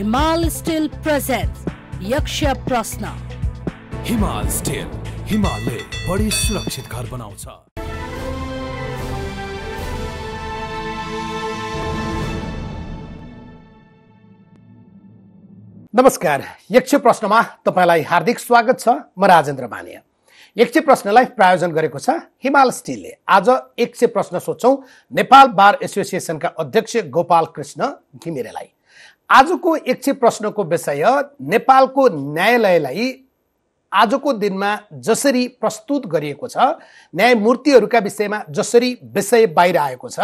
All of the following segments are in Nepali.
हिमाल स्टिल प्रेजेंट्स यक्ष प्रश्न। हिमाल स्टिल, हिमालले बढी सुरक्षित घर बनाउँछ। नमस्कार, यक्ष प्रश्नमा तपाईलाई हार्दिक स्वागत छ। म राजेन्द्र मानिया। यक्ष प्रश्नलाई प्रायोजन गरेको छ हिमाल स्टिलले। आज यक्ष प्रश्न सोध्छौं नेपाल बार एसोसिएसनका अध्यक्ष गोपाल कृष्ण घिमिरेलाई। आजको यक्ष प्रश्नको विषय नेपालको न्यायालयलाई आजको दिनमा जसरी प्रस्तुत गरिएको छ, न्यायमूर्तिहरूका विषयमा जसरी विषय बाहिर आएको छ,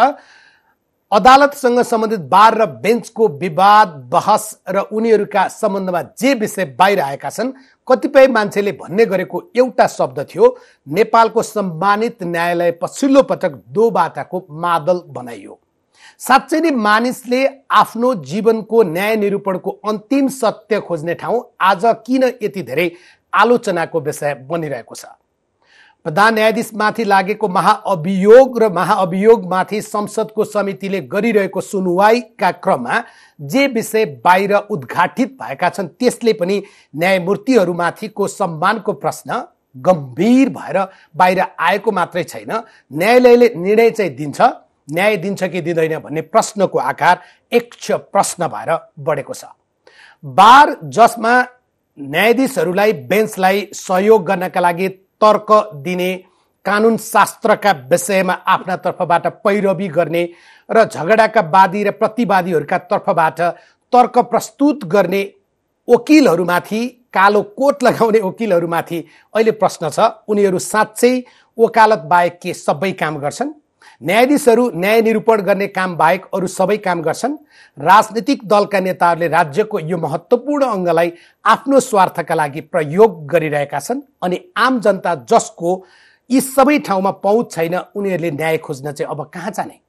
अदालतसँग सम्बन्धित बार र बेन्चको विवाद बहस र उनीहरूका सम्बन्धमा जे विषय बाहिर आएका छन्, कतिपय मान्छेले भन्ने गरेको एउटा शब्द थियो, नेपालको सम्मानित न्यायालय पछिल्लो पटक दोबाटाको मादल बनाइयो। साँच्चै नै मानिसले आफ्नो जीवनको न्याय निरूपणको अन्तिम सत्य खोज्ने ठाउँ आज किन यति धेरै आलोचनाको विषय बनिरहेको छ? प्रधान न्यायाधीशमाथि लागेको महाअभियोग र महाअभियोगमाथि संसदको समितिले गरिरहेको सुनवाईका क्रममा जे विषय बाहिर उद्घाटित भएका छन्, त्यसले पनि न्यायमूर्तिहरूमाथिको सम्मानको प्रश्न गम्भीर भएर बाहिर आएको मात्रै छैन, न्यायालयले निर्णय चाहिँ दिन्छ, न्याय दिन्छ कि दिँदैन भन्ने प्रश्नको आकार यक्ष प्रश्न भएर बढेको छ। बार जसमा न्यायाधीशहरूलाई बेन्चलाई सहयोग गर्नका लागि तर्क दिने, कानुन शास्त्रका विषयमा आफ्ना तर्फबाट पैरवी गर्ने र झगडाका वादी र प्रतिवादीहरूका तर्फबाट तर्क प्रस्तुत गर्ने वकिलहरूमाथि, कालो कोट लगाउने वकिलहरूमाथि अहिले प्रश्न छ, उनीहरू साँच्चै वकालत बाहेक के सबै काम गर्छन्? न्यायाधीशहरू न्याय निरूपण गर्ने काम बाहेक अरू सबै काम गर्छन्? राजनीतिक दलका नेताहरूले राज्यको यो महत्त्वपूर्ण अङ्गलाई आफ्नो स्वार्थका लागि प्रयोग गरिरहेका छन् अनि आम जनता जसको यी सबै ठाउँमा पहुँच छैन, उनीहरूले न्याय खोज्न चाहिँ अब कहाँ जाने?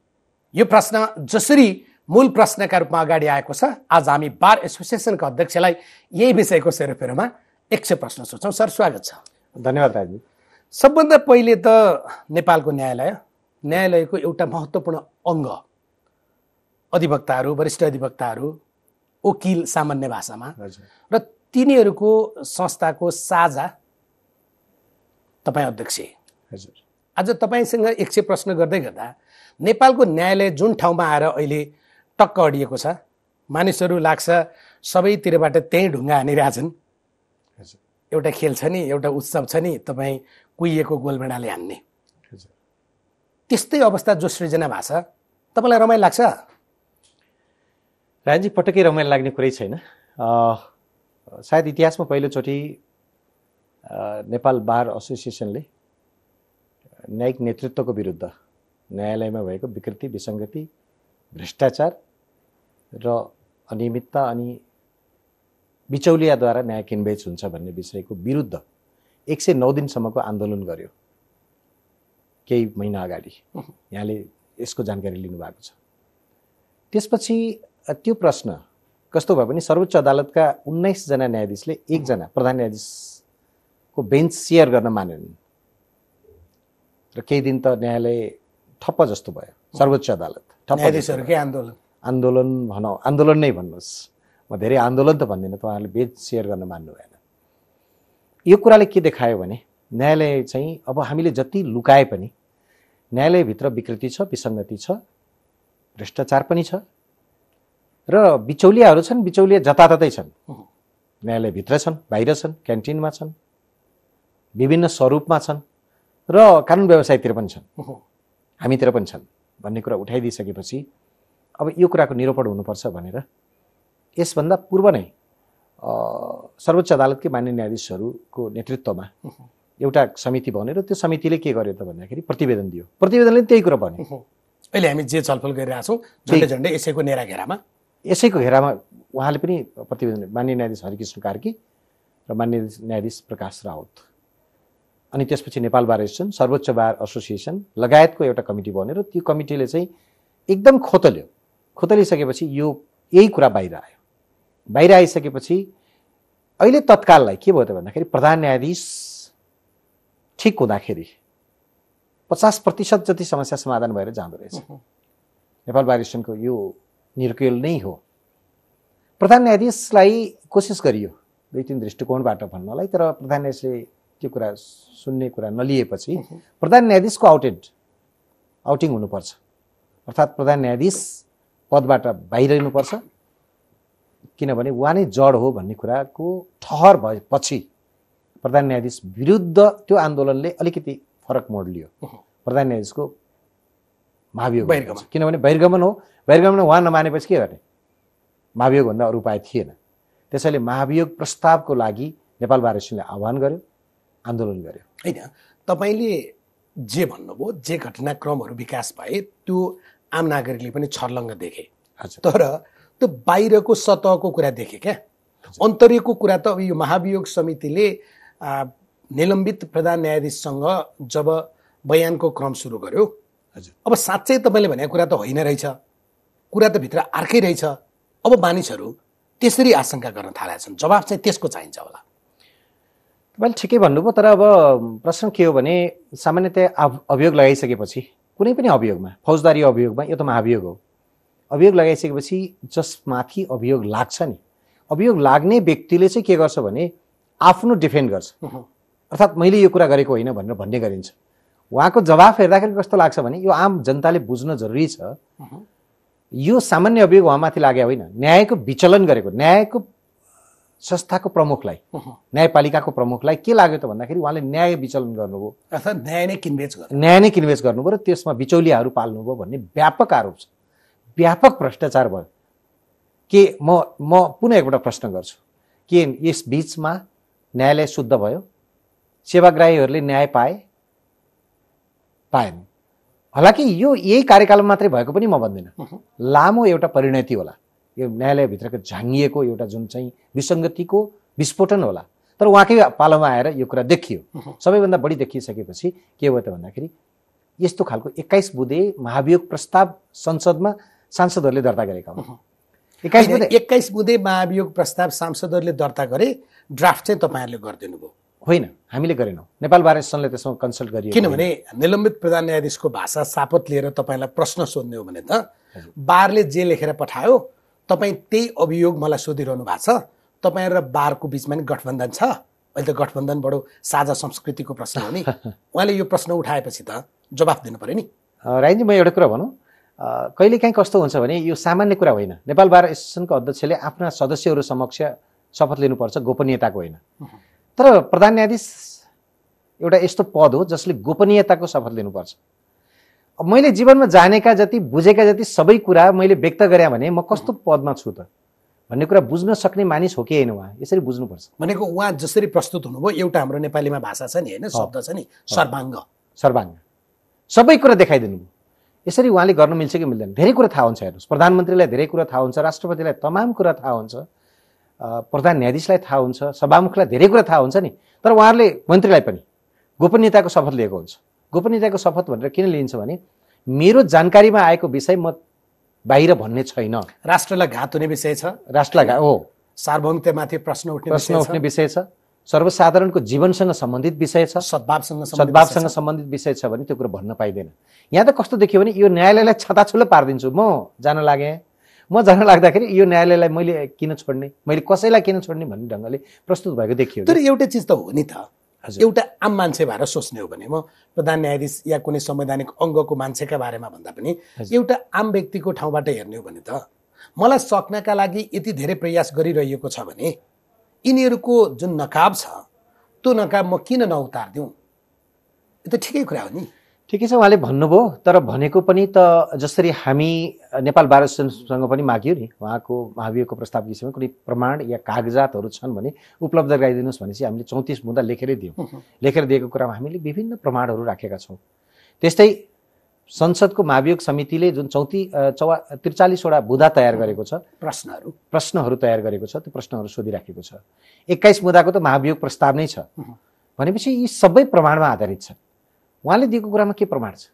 यो प्रश्न जसरी मूल प्रश्नका रूपमा अगाडि आएको छ, आज हामी बार एसोसिएसनका अध्यक्षलाई यही विषयको सेरोफेरोमा यक्ष प्रश्न सोध्छौँ। सर, स्वागत छ। धन्यवाद राजु। सबभन्दा पहिले त नेपालको न्यायालयको एउटा महत्त्वपूर्ण अङ्ग, अधिवक्ताहरू, वरिष्ठ अधिवक्ताहरू, वकिल सामान्य भाषामा, र तिनीहरूको संस्थाको साझा तपाईँ अध्यक्ष। आज तपाईँसँग यक्ष प्रश्न गर्दै गर्दा नेपालको न्यायालय जुन ठाउँमा आएर अहिले टक्क अडिएको छ, मानिसहरू लाग्छ सबैतिरबाट त्यही ढुङ्गा हानिरहेछन्। एउटा खेल छ नि, एउटा उत्सव छ नि, तपाईँ कुहिएको गोलभेडाले हान्ने, त्यस्तै अवस्था जो सृजना भएको छ, तपाईँलाई रमाइलो लाग्छ? राजी, पटक्कै रमाइलो लाग्ने कुरै छैन। सायद इतिहासमा पहिलोचोटि नेपाल बार एसोसिएसनले न्यायिक नेतृत्वको विरुद्ध न्यायालयमा भएको विकृति, विसङ्गति, भ्रष्टाचार र अनियमितता अनि बिचौलियाद्वारा न्याय किनबेच हुन्छ भन्ने विषयको विरुद्ध 109 दिनसम्मको आन्दोलन गर्यो। केही महिना अगाडि यहाँले यसको जानकारी लिनुभएको छ। त्यसपछि त्यो प्रश्न कस्तो भयो भने सर्वोच्च अदालतका 19 जना न्यायाधीशले एकजना प्रधान न्यायाधीशको बेन्च सेयर गर्न मानेनन् र केही दिन त न्यायालय ठप्प जस्तो भयो। सर्वोच्च अदालत न्यायाधीशहरूकै आन्दोलन भनौँ, आन्दोलन नै भन्नुहोस्, म धेरै आन्दोलन त भन्दिनँ, उहाँहरूले बेन्च सेयर गर्न मान्नु भएन। यो कुराले के देखायो भने न्यायालय चाहिँ अब हामीले जति लुकाए पनि न्यायालयभित्र विकृति छ, विसङ्गति छ, भ्रष्टाचार पनि छ र बिचौलियाहरू छन्। बिचौलिया जताततै छन्, न्यायालयभित्र छन्, बाहिर छन्, क्यान्टिनमा छन्, विभिन्न स्वरूपमा छन् र कानुन व्यवसायतिर पनि छन्, हामीतिर पनि छन् भन्ने कुरा उठाइदिइसकेपछि अब यो कुराको निरूपण हुनुपर्छ भनेर यसभन्दा पूर्व नै सर्वोच्च अदालतकै मान्य न्यायाधीशहरूको नेतृत्वमा एउटा समिति बनेर त्यो समितिले के गर्यो त भन्दाखेरि प्रतिवेदन दियो। प्रतिवेदनले त्यही कुरा भन्यो। अहिले हामी जे छलफल गरिरहेछौँ झन्डै यसैको यसैको घेरामा उहाँले पनि प्रतिवेदन, मान्य न्यायाधीश हरिकृष्ण कार्की र मान्य न्यायाधीश प्रकाश राउत, अनि त्यसपछि नेपाल बार एसोसिएसन, सर्वोच्च बार एसोसिएसन लगायतको एउटा कमिटी बनेर त्यो कमिटीले चाहिँ एकदम खोतलिसकेपछि यो यही कुरा बाहिर आयो। बाहिर आइसकेपछि अहिले तत्काललाई के भयो त भन्दाखेरि प्रधान न्यायाधीश ठिक हुँदाखेरि 50% जति समस्या समाधान भएर जाँदो रहेछ। नेपाल बार एसोसिएसनको यो निर्केल नै हो। प्रधान न्यायाधीशलाई कोसिस गरियो 2-3 दृष्टिकोणबाट भन्नलाई, तर प्रधान न्यायाधीशले त्यो कुरा सुन्ने कुरा नलिएपछि प्रधान न्यायाधीशको आउटिङ हुनुपर्छ, अर्थात् प्रधान न्यायाधीश पदबाट बाहिर हुनुपर्छ, किनभने उहाँ नै जड हो भन्ने कुराको ठहर भएपछि प्रधान न्यायाधीश विरुद्ध त्यो आन्दोलनले अलिकति फरक मोड लियो। प्रधान न्यायाधीशको महाभियोग, किनभने बहिर्गमन हो, बहिर्गमन उहाँ नमानेपछि के गर्ने, महाभियोगभन्दा अरू उपाय थिएन। त्यसैले महाभियोग प्रस्तावको लागि नेपाल बार एसोसिएसनले आह्वान गर्यो, आन्दोलन गर्यो। होइन, तपाईँले जे भन्नुभयो, जे घटनाक्रमहरू विकास भए त्यो आम नागरिकले पनि छर्लङ्ग देखे, तर त्यो बाहिरको सतहको कुरा देखे क्या। अन्तर्यको कुरा त अब यो महाभियोग समितिले निलम्बित प्रधान न्यायाधीशसँग जब बयानको क्रम सुरु गर्यो, अब साँच्चै तपाईँले भनेको कुरा त होइन रहेछ, कुरा त भित्र अर्कै रहेछ। अब मानिसहरू त्यसरी आशंका गर्न थालेका छन्, जवाब चाहिँ त्यसको चाहिन्छ होला। तपाईँले ठिकै भन्नुभयो, तर अब प्रश्न के हो भने सामान्यतया अभियोग लगाइसकेपछि कुनै पनि अभियोगमा, फौजदारी अभियोगमा, यो त महाभियोग हो, अभियोग लगाइसकेपछि जसमाथि अभियोग लाग्छ नि, अभियोग लाग्ने व्यक्तिले चाहिँ के गर्छ भने आफ्नो डिफेन्ड गर्छ, अर्थात् मैले यो कुरा गरेको होइन भनेर भन्ने गरिन्छ। उहाँको जवाफ हेर्दाखेरि कस्तो लाग्छ भने यो आम जनताले बुझ्न जरुरी छ, यो सामान्य अभियोग उहाँमाथि लागे होइन, न्यायको विचलन गरेको, न्यायको संस्थाको प्रमुखलाई, न्यायपालिकाको प्रमुखलाई के लाग्यो त भन्दाखेरि उहाँले न्याय विचलन गर्नुभयो, अर्थात् न्याय नै किनबेच गर्नुभयो र त्यसमा बिचौलियाहरू पाल्नुभयो भन्ने व्यापक आरोप छ, व्यापक भ्रष्टाचार भयो। के म पुनः एकपल्ट प्रश्न गर्छु, के यस बीचमा न्यायालय शुद्ध भयो? सेवाग्राहीहरूले न्याय पाएन। हालाकि यो यही कार्यकालमा मात्रै भएको पनि म भन्दिनँ, लामो एउटा परिणति होला, यो न्यायालयभित्रको झाँगिएको एउटा जुन चाहिँ विसङ्गतिको विस्फोटन होला, तर उहाँकै पालोमा आएर यो कुरा देखियो। सबैभन्दा बढी देखिसकेपछि के भयो त भन्दाखेरि यस्तो खालको 21 बुँदे महाभियोग प्रस्ताव संसदमा सांसदहरूले दर्ता गरेका हुन्। 21 बुँदे महाभियोग प्रस्ताव सांसदहरूले दर्ता गरे, ड्राफ्ट चाहिँ तपाईँहरूले गरिदिनु भयो? होइन, हामीले गरेनौँ, नेपाल बार एसोसिएसनले त्यसमा कन्सल्ट गरियो। किनभने निलम्बित प्रधान न्यायाधीशको भाषा सापत लिएर तपाईँलाई प्रश्न सोध्ने हो भने त बारले जे लेखेर पठायो, तपाईँ त्यही अभियोग मलाई सोधिरहनु भएको छ, तपाईँ र बारको बिचमा नि गठबन्धन छ, अहिले त गठबन्धन बडो साझा संस्कृतिको प्रश्न हो नि, उहाँले यो प्रश्न उठाएपछि त जवाफ दिनु पर्यो नि। राइनजी, म एउटा कुरा भनौँ, कहिलेकाहीँ कस्तो हुन्छ भने यो सामान्य कुरा होइन, नेपाल बार एसोसिएसनको अध्यक्षले आफ्ना सदस्यहरू समक्ष शपथ लिनुपर्छ, गोपनीयताको होइन। तर प्रधान न्यायाधीश एउटा यस्तो पद हो जसले गोपनीयताको शपथ लिनुपर्छ। अब मैले जीवनमा जानेका जति, बुझेका जति सबै कुरा मैले व्यक्त गरेँ भने म कस्तो पदमा छु त भन्ने कुरा बुझ्न सक्ने मानिस हो कि होइन, उहाँ यसरी बुझ्नुपर्छ। भनेको उहाँ जसरी प्रस्तुत हुनुभयो, एउटा हाम्रो नेपालीमा भाषा छ नि होइन, शब्द छ नि, सर्वाङ्ग, सबै कुरा देखाइदिनु भयो। यसरी उहाँले गर्न मिल्छ कि मिल्दैन? धेरै कुरा थाहा हुन्छ, हेर्नुहोस्, प्रधानमन्त्रीलाई धेरै कुरा थाहा हुन्छ, राष्ट्रपतिलाई तमाम कुरा थाहा हुन्छ, प्रधान न्यायाधीशलाई थाहा हुन्छ, सभामुखलाई धेरै कुरा थाहा हुन्छ नि, तर उहाँहरूले मन्त्रीलाई पनि गोपनीयताको शपथ लिएको हुन्छ। गोपनीयताको शपथ भनेर किन लिन्छ भने मेरो जानकारीमा आएको विषय म बाहिर भन्ने छैन, राष्ट्रलाई घात हुने विषय छ, राष्ट्रलाई घात हो, सार्वभौमत्वमाथि प्रश्न उठ्ने विषय छ, सर्वसाधारणको जीवनसँग सम्बन्धित विषय छ, सद्भावसँग सम्बन्धित विषय छ भने त्यो कुरो भन्न पाइँदैन। यहाँ त कस्तो देखियो भने यो न्यायालयलाई छताछुल्लो पारिदिन्छु, म जान लागेँ, म जान लाग्दाखेरि यो न्यायालयलाई मैले किन छोड्ने, मैले कसैलाई किन छोड्ने भन्ने ढङ्गले प्रस्तुत भएको देखियो। तर एउटा चिज त हो नि त, एउटा आम मान्छे भएर सोच्ने हो भने, म प्रधान न्यायाधीश या कुनै संवैधानिक अङ्गको मान्छेका बारेमा भन्दा पनि एउटा आम व्यक्तिको ठाउँबाट हेर्ने हो भने त मलाई सक्नका लागि यति धेरै प्रयास गरिरहेको छ भने यिनीहरूको जुन नकाब छ त्यो नकाब म किन नउतार्दिउँ? यो त ठिकै कुरा हो नि। ठिकै छ, उहाँले भन्नुभयो, तर भनेको पनि त जसरी हामी नेपाल बार एसोसिएसनसँग पनि माग्यो नि, उहाँको महाभियोगको प्रस्ताव विषयमा कुनै प्रमाण या कागजातहरू छन् भने उपलब्ध गराइदिनुहोस् भनेपछि हामीले 34 बुँदा लेखेरै दियौँ। लेखेर दिएको कुरामा हामीले विभिन्न प्रमाणहरू राखेका छौँ। त्यस्तै संसदको महाभियोग समितिले जुन 43वटा बुँदा तयार गरेको छ, प्रश्नहरू तयार गरेको छ, त्यो प्रश्नहरू सोधिराखेको छ। 21 बुँदाको त महाभियोग प्रस्ताव नै छ भनेपछि यी सबै प्रमाणमा आधारित छ। उहाँले दिएको कुरामा के प्रमाण छ,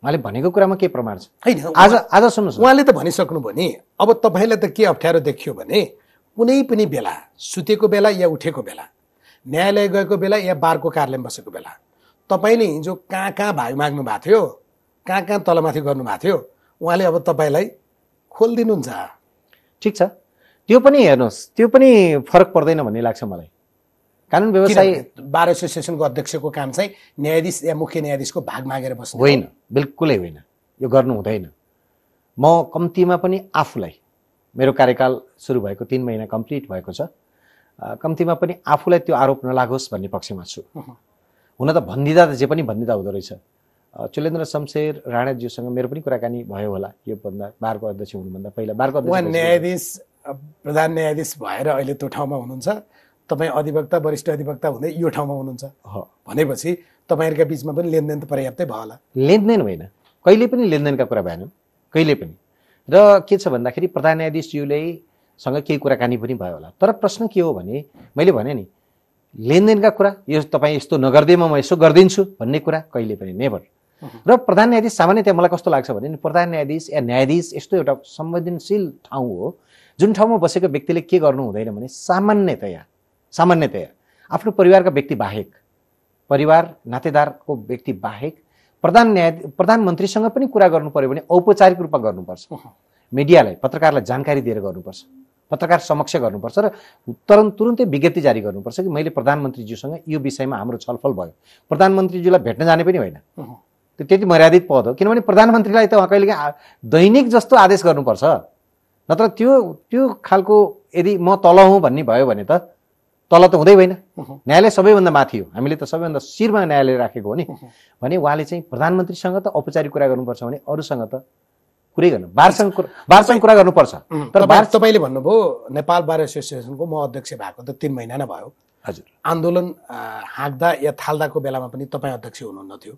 उहाँले भनेको कुरामा के प्रमाण छ? आज सुन्नुहोस्, उहाँले त भनिसक्नुभयो नि। अब तपाईँलाई त के अप्ठ्यारो देखियो भने कुनै पनि बेला, सुतेको बेला या उठेको बेला, न्यायालय गएको बेला या बारको कार्यालयमा बसेको बेला तपाईँले हिजो कहाँ कहाँ भाग माग्नु भएको थियो, कहाँ कहाँ तलमाथि गर्नुभएको थियो, उहाँले अब तपाईँलाई खोलिदिनुहुन्छ। ठिक छ, त्यो पनि हेर्नुहोस्, त्यो पनि फरक पर्दैन भन्ने लाग्छ मलाई। कानुन व्यवसाय बार एसोसिएसनको अध्यक्षको काम चाहिँ न्यायाधीश या मुख्य न्यायाधीशको भाग मागेर बस्नु होइन, बिल्कुलै होइन, यो गर्नु हुँदैन। म कम्तीमा पनि आफूलाई, मेरो कार्यकाल सुरु भएको 3 महिना कम्प्लिट भएको छ, कम्तीमा पनि आफूलाई त्यो आरोप नलागोस् भन्ने पक्षमा छु। हुन त भन्दिँदा त जे पनि भन्दिँदा हुँदो रहेछ। चुलेन्द्र शमशेर राणाज्यूसँग मेरो पनि कुराकानी भयो होला यो भन्दा बारको अध्यक्ष हुनुभन्दा पहिला। बारको अध्यक्ष न्यायाधीश प्रधान न्यायाधीश भएर अहिले त्यो ठाउँमा हुनुहुन्छ, तपाईँ अधिवक्ता वरिष्ठ अधिवक्ता हुँदै यो ठाउँमा हुनुहुन्छ भनेपछि तपाईँहरूका बिचमा पनि लेनदेन त पर्याप्तै भयो होला। लेनदेन होइन, कहिले पनि लेनदेनका कुरा भएन, कहिले पनि। र के छ भन्दाखेरि प्रधान न्यायाधीशज्यूले सँग केही कुराकानी पनि भयो होला, तर प्रश्न के हो भने मैले भने नि लेनदेनका कुरा, यो तपाईँ यस्तो नगर्दैमा म यसो गरिदिन्छु भन्ने कुरा कहिले पनि नेभर। र प्रधान न्यायाधीश सामान्यतया मलाई कस्तो लाग्छ भने प्रधान न्यायाधीश या न्यायाधीश यस्तो एउटा संवेदनशील ठाउँ हो जुन ठाउँमा बसेको व्यक्तिले के गर्नु हुँदैन भने सामान्यतया आफ्नो परिवारका व्यक्ति बाहेक, परिवार नातेदारको व्यक्ति बाहेक प्रधानमन्त्रीसँग पनि कुरा गर्नु पर्यो भने औपचारिक रूपमा गर्नुपर्छ। मिडियालाई, पत्रकारलाई जानकारी दिएर गर्नुपर्छ, पत्रकार समक्ष गर्नुपर्छ र तुरुन्तै विज्ञप्ति जारी गर्नुपर्छ कि मैले प्रधानमन्त्रीज्यूसँग यो विषयमा हाम्रो छलफल भयो। प्रधानमन्त्रीज्यूलाई भेट्न जाने पनि होइन, त्यो त्यति मर्यादित पद हो, किनभने प्रधानमन्त्रीलाई त कहिलेकाहीँ दैनिक जस्तो आदेश गर्नुपर्छ। नत्र त्यो खालको यदि म तल हुँ भन्ने भयो भने त तल त हुँदै होइन। न्यायालय सबैभन्दा माथि हो, हामीले त सबैभन्दा शिरमा न्यायालय राखेको हो नि। भने उहाँले चाहिँ प्रधानमन्त्रीसँग त औपचारिक कुरा गर्नुपर्छ भने अरूसँग त कुरै गर्नु, बारसँग कुरा गर्नुपर्छ। तर तपाईँले भन्नुभयो नेपाल बार एसोसिएसनको म अध्यक्ष भएको त 3 महिना नै भयो। हजुर, आन्दोलन हाँक्दा या थाल्दाको बेलामा पनि तपाईँ अध्यक्ष हुनुहुन्न थियो।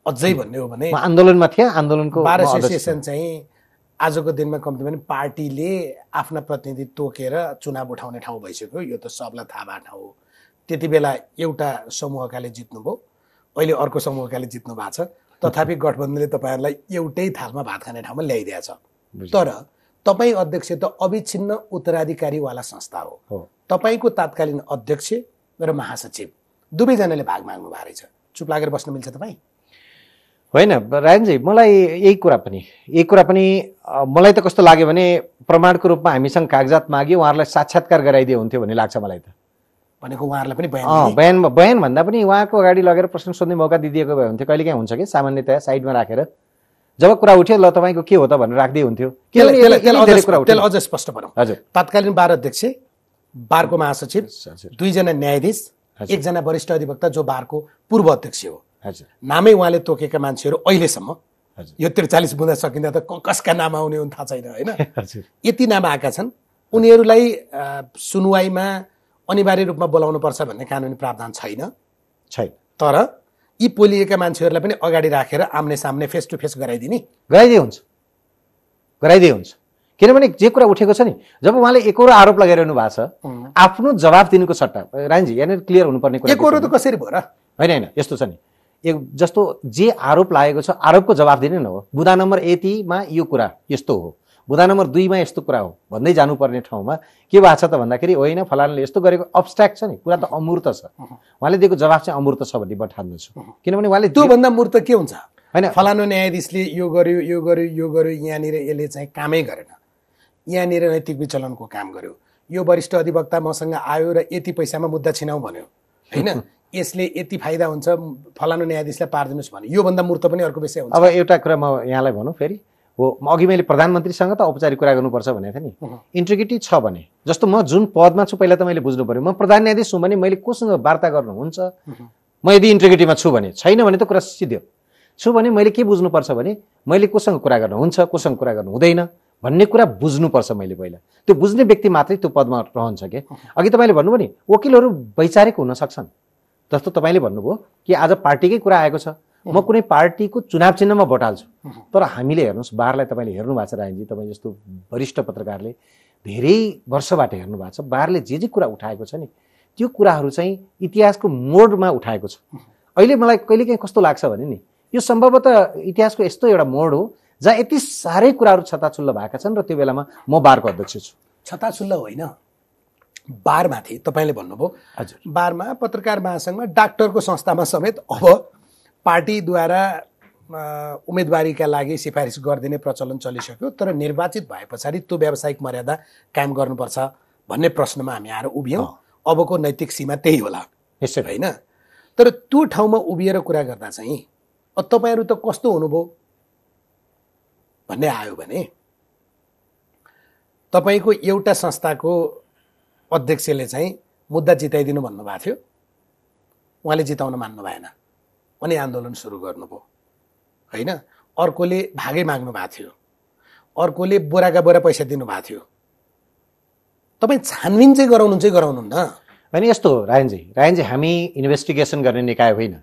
अझै भन्ने हो भने म आन्दोलनमा थिएँ, आन्दोलनको बार एसोसिएसन चाहिँ आजको दिनमा कम्ती पनि पार्टीले आफ्ना प्रतिनिधि तोकेर चुनाव उठाउने ठाउँ भइसक्यो। यो त सबलाई थाहा भएको ठाउँ हो। त्यति बेला एउटा समूहकाले जित्नुभयो, अहिले अर्को समूहकाले जित्नु भएको छ। तथापि गठबन्धनले तपाईँहरूलाई एउटै थालमा भात खाने ठाउँमा ल्याइदिएछ। तर तपाईँ अध्यक्ष त अविच्छिन्न उत्तराधिकारीवाला संस्था हो। तपाईँको तात्कालीन अध्यक्ष र महासचिव दुवैजनाले भाग माग्नु भएको रहेछ। चुप लागेर बस्न मिल्छ तपाईँ? होइन रायनजी, मलाई यही कुरा पनि मलाई त कस्तो लाग्यो भने प्रमाणको रूपमा हामीसँग कागजात माग्यो, उहाँहरूलाई साक्षात्कार गराइदियो हुन्थ्यो भन्ने लाग्छ मलाई त। भनेको उहाँहरूलाई पनि बयान भन्दा पनि उहाँको अगाडि लगेर प्रश्न सोध्ने मौका दिइदिएको भए हुन्थ्यो। कहिलेकाहीँ हुन्छ कि सामान्यतया साइडमा राखेर जब कुरा उठ्यो ल तपाईँको के हो त भनेर राख्दै हुन्थ्यो। त्यसलाई अझ स्पष्ट बनाऊ। हजुर, तात्कालीन बार अध्यक्ष, बारको महासचिव, 2 जना न्यायाधीश, 1 जना वरिष्ठ अधिवक्ता जो बारको पूर्व अध्यक्ष हो, नामै उहाँले तोकेका मान्छेहरू अहिलेसम्म यो 43 बुँदा सकिँदा त कसका नाम आउने हुन् थाहा छैन होइन। यति नाम आएका छन्। उनीहरूलाई सुनवाईमा अनिवार्य रूपमा बोलाउनु पर्छ भन्ने कानुनी प्रावधान छैन। तर यी पोलिएका मान्छेहरूलाई पनि अगाडि राखेर आम्ने सामने फेस टु फेस गराइदिए हुन्छ। किनभने जे कुरा उठेको छ नि, जब उहाँले एकरो आरोप लगाइरहनु भएको छ, आफ्नो जवाफ दिनुको सट्टा, रायनजी यहाँनिर क्लियर हुनुपर्ने कुरा एकरो त कसरी भयो र? होइन, यस्तो छ नि, जस्तो जे आरोप लागेको छ आरोपको जवाफ दिने न हो। बुँदा नम्बर यतिमा यो कुरा यस्तो हो, बुँदा नम्बर 2 मा यस्तो कुरा हो भन्दै जानुपर्ने ठाउँमा के भएको छ त भन्दाखेरि होइन फलानाले यस्तो गरेको, अब्स्ट्र्याक्ट छ नि, कुरा त अमूर्त छ। उहाँले दिएको जवाफ चाहिँ अमूर्त छ भन्ने म ठान्छु। किनभने उहाँले त्योभन्दा मूर्त के हुन्छ? होइन, फलानु न्यायाधीशले यो गर्यो, यहाँनिर यसले चाहिँ कामै गरेन, यहाँनिर नैतिक विचलनको काम गर्यो, यो वरिष्ठ अधिवक्ता मसँग आयो र यति पैसामा मुद्दा छिनाउ भन्यो होइन, यसले यति फाइदा हुन्छ, फलानु न्यायाधीशलाई पारिदिनुहोस् भन्यो। योभन्दा मूर्त पनि अर्को विषय हुन्छ। अब एउटा कुरा म यहाँलाई भनौँ फेरि, हो अघि मैले प्रधानमन्त्रीसँग त औपचारिक कुरा गर्नुपर्छ भनेको थिएँ नि। इन्टिग्रिटी छ भने, जस्तो म जुन पदमा छु पहिला त मैले बुझ्नु पर्यो, म प्रधान न्यायाधीश हुँ भने मैले कोसँग वार्ता गर्नुहुन्छ, म यदि इन्टिग्रिटीमा छु भने, छैन भने त कुरा सिद्धियो। छु भने मैले के बुझ्नुपर्छ भने मैले कोसँग कुरा गर्नुहुन्छ, कोसँग कुरा गर्नु हुँदैन भन्ने कुरा बुझ्नुपर्छ मैले पहिला। त्यो बुझ्ने व्यक्ति मात्रै त्यो पदमा रहन्छ के। अघि तपाईँले भन्नुभयो नि वकिलहरू वैचारिक हुन सक्छन्, जस्तो तपाईँले भन्नुभयो कि आज पार्टीकै कुरा आएको छ, म कुनै पार्टीको चुनाव चिन्हमा भोट हाल्छु। तर हामीले हेर्नुहोस्, बारलाई तपाईँले हेर्नु भएको छ रायनजी, तपाईँ जस्तो वरिष्ठ पत्रकारले धेरै वर्षबाट हेर्नु भएको छ, बारले जे कुरा उठाएको छ नि त्यो कुराहरू चाहिँ इतिहासको मोडमा उठाएको छ। अहिले मलाई कहिलेकाहीँ कस्तो लाग्छ भने नि यो सम्भवतः इतिहासको यस्तो एउटा मोड हो जहाँ यति साह्रै कुराहरू छताछुल्ल भएका छन् र त्यो बेलामा म बारको अध्यक्ष छु। छताछुल्ल होइन, बारमाथि तपाईँले भन्नुभयो, हजुर, बारमा पत्रकार महासङ्घमा डाक्टरको संस्थामा समेत अब पार्टीद्वारा उम्मेदवारीका लागि सिफारिस गरिदिने प्रचलन चलिसक्यो, तर निर्वाचित भए पछाडि त्यो व्यावसायिक मर्यादा कायम गर्नुपर्छ भन्ने प्रश्नमा हामी आएर उभियौँ। अबको नैतिक सीमा त्यही होला निश्चय होइन। तर त्यो ठाउँमा उभिएर कुरा गर्दा चाहिँ तपाईँहरू त कस्तो हुनुभयो भन्ने आयो भने तपाईँको एउटा संस्थाको अध्यक्षले चाहिँ मुद्दा जिताइदिनु भन्नुभएको थियो, उहाँले जिताउन मान्नु भएन, अनि आन्दोलन सुरु गर्नुभयो होइन। अर्कोले भागै माग्नु भएको थियो, अर्कोले बोराका बोरा पैसा दिनुभएको थियो। तपाईँ छानबिन चाहिँ गराउनुहुन्न होइन। यस्तो हो रायनजी, हामी इन्भेस्टिगेसन गर्ने निकाय होइन,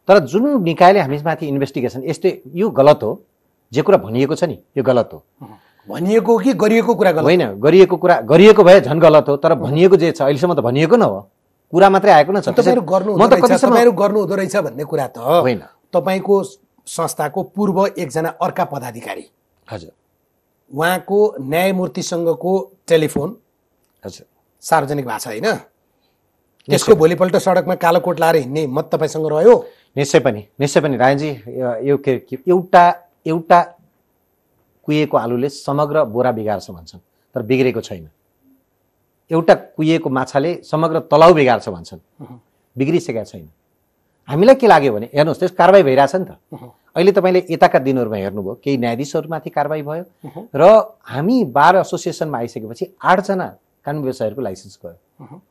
तर जुन निकायले हामीमाथि इन्भेस्टिगेसन यस्तै यो गलत हो, जे कुरा भनिएको छ नि यो गलत हो। भनिएको कि गरिएको कुरा गलत होइन, गरिएको भए झन् गलत हो, तर भनिएको जे छ अहिलेसम्म त भनिएको न हो, कुरा मात्रै आएको न छ। तपाईँहरू गर्नु हुँदो रहेछ भन्ने कुरा त होइन। तपाईँको संस्थाको पूर्व एकजना अर्का पदाधिकारी, हजुर, उहाँको न्यायमूर्तिसँगको टेलिफोन हजुर सार्वजनिक भएको छ होइन। त्यसको भोलिपल्ट सडकमा कालो कोट लाएर हिँड्ने मत तपाईँसँग रह्यो? निश्चय पनि रायनजी, एउटा कुहिएको आलुले समग्र बोरा बिगार्छ भन्छन्, तर बिग्रेको छैन। एउटा कुहिएको माछाले समग्र तलाउ बिगार्छ भन्छन्, बिग्रिसकेका छैन। हामीलाई के लाग्यो भने हेर्नुहोस्, त्यस कारबाही भइरहेछ नि त। अहिले तपाईँले यताका दिनहरूमा हेर्नुभयो, केही न्यायाधीशहरूमाथि कारबाही भयो र हामी बार एसोसिएसनमा आइसकेपछि 8 जना कानुन व्यवसायहरूको लाइसेन्स गयो।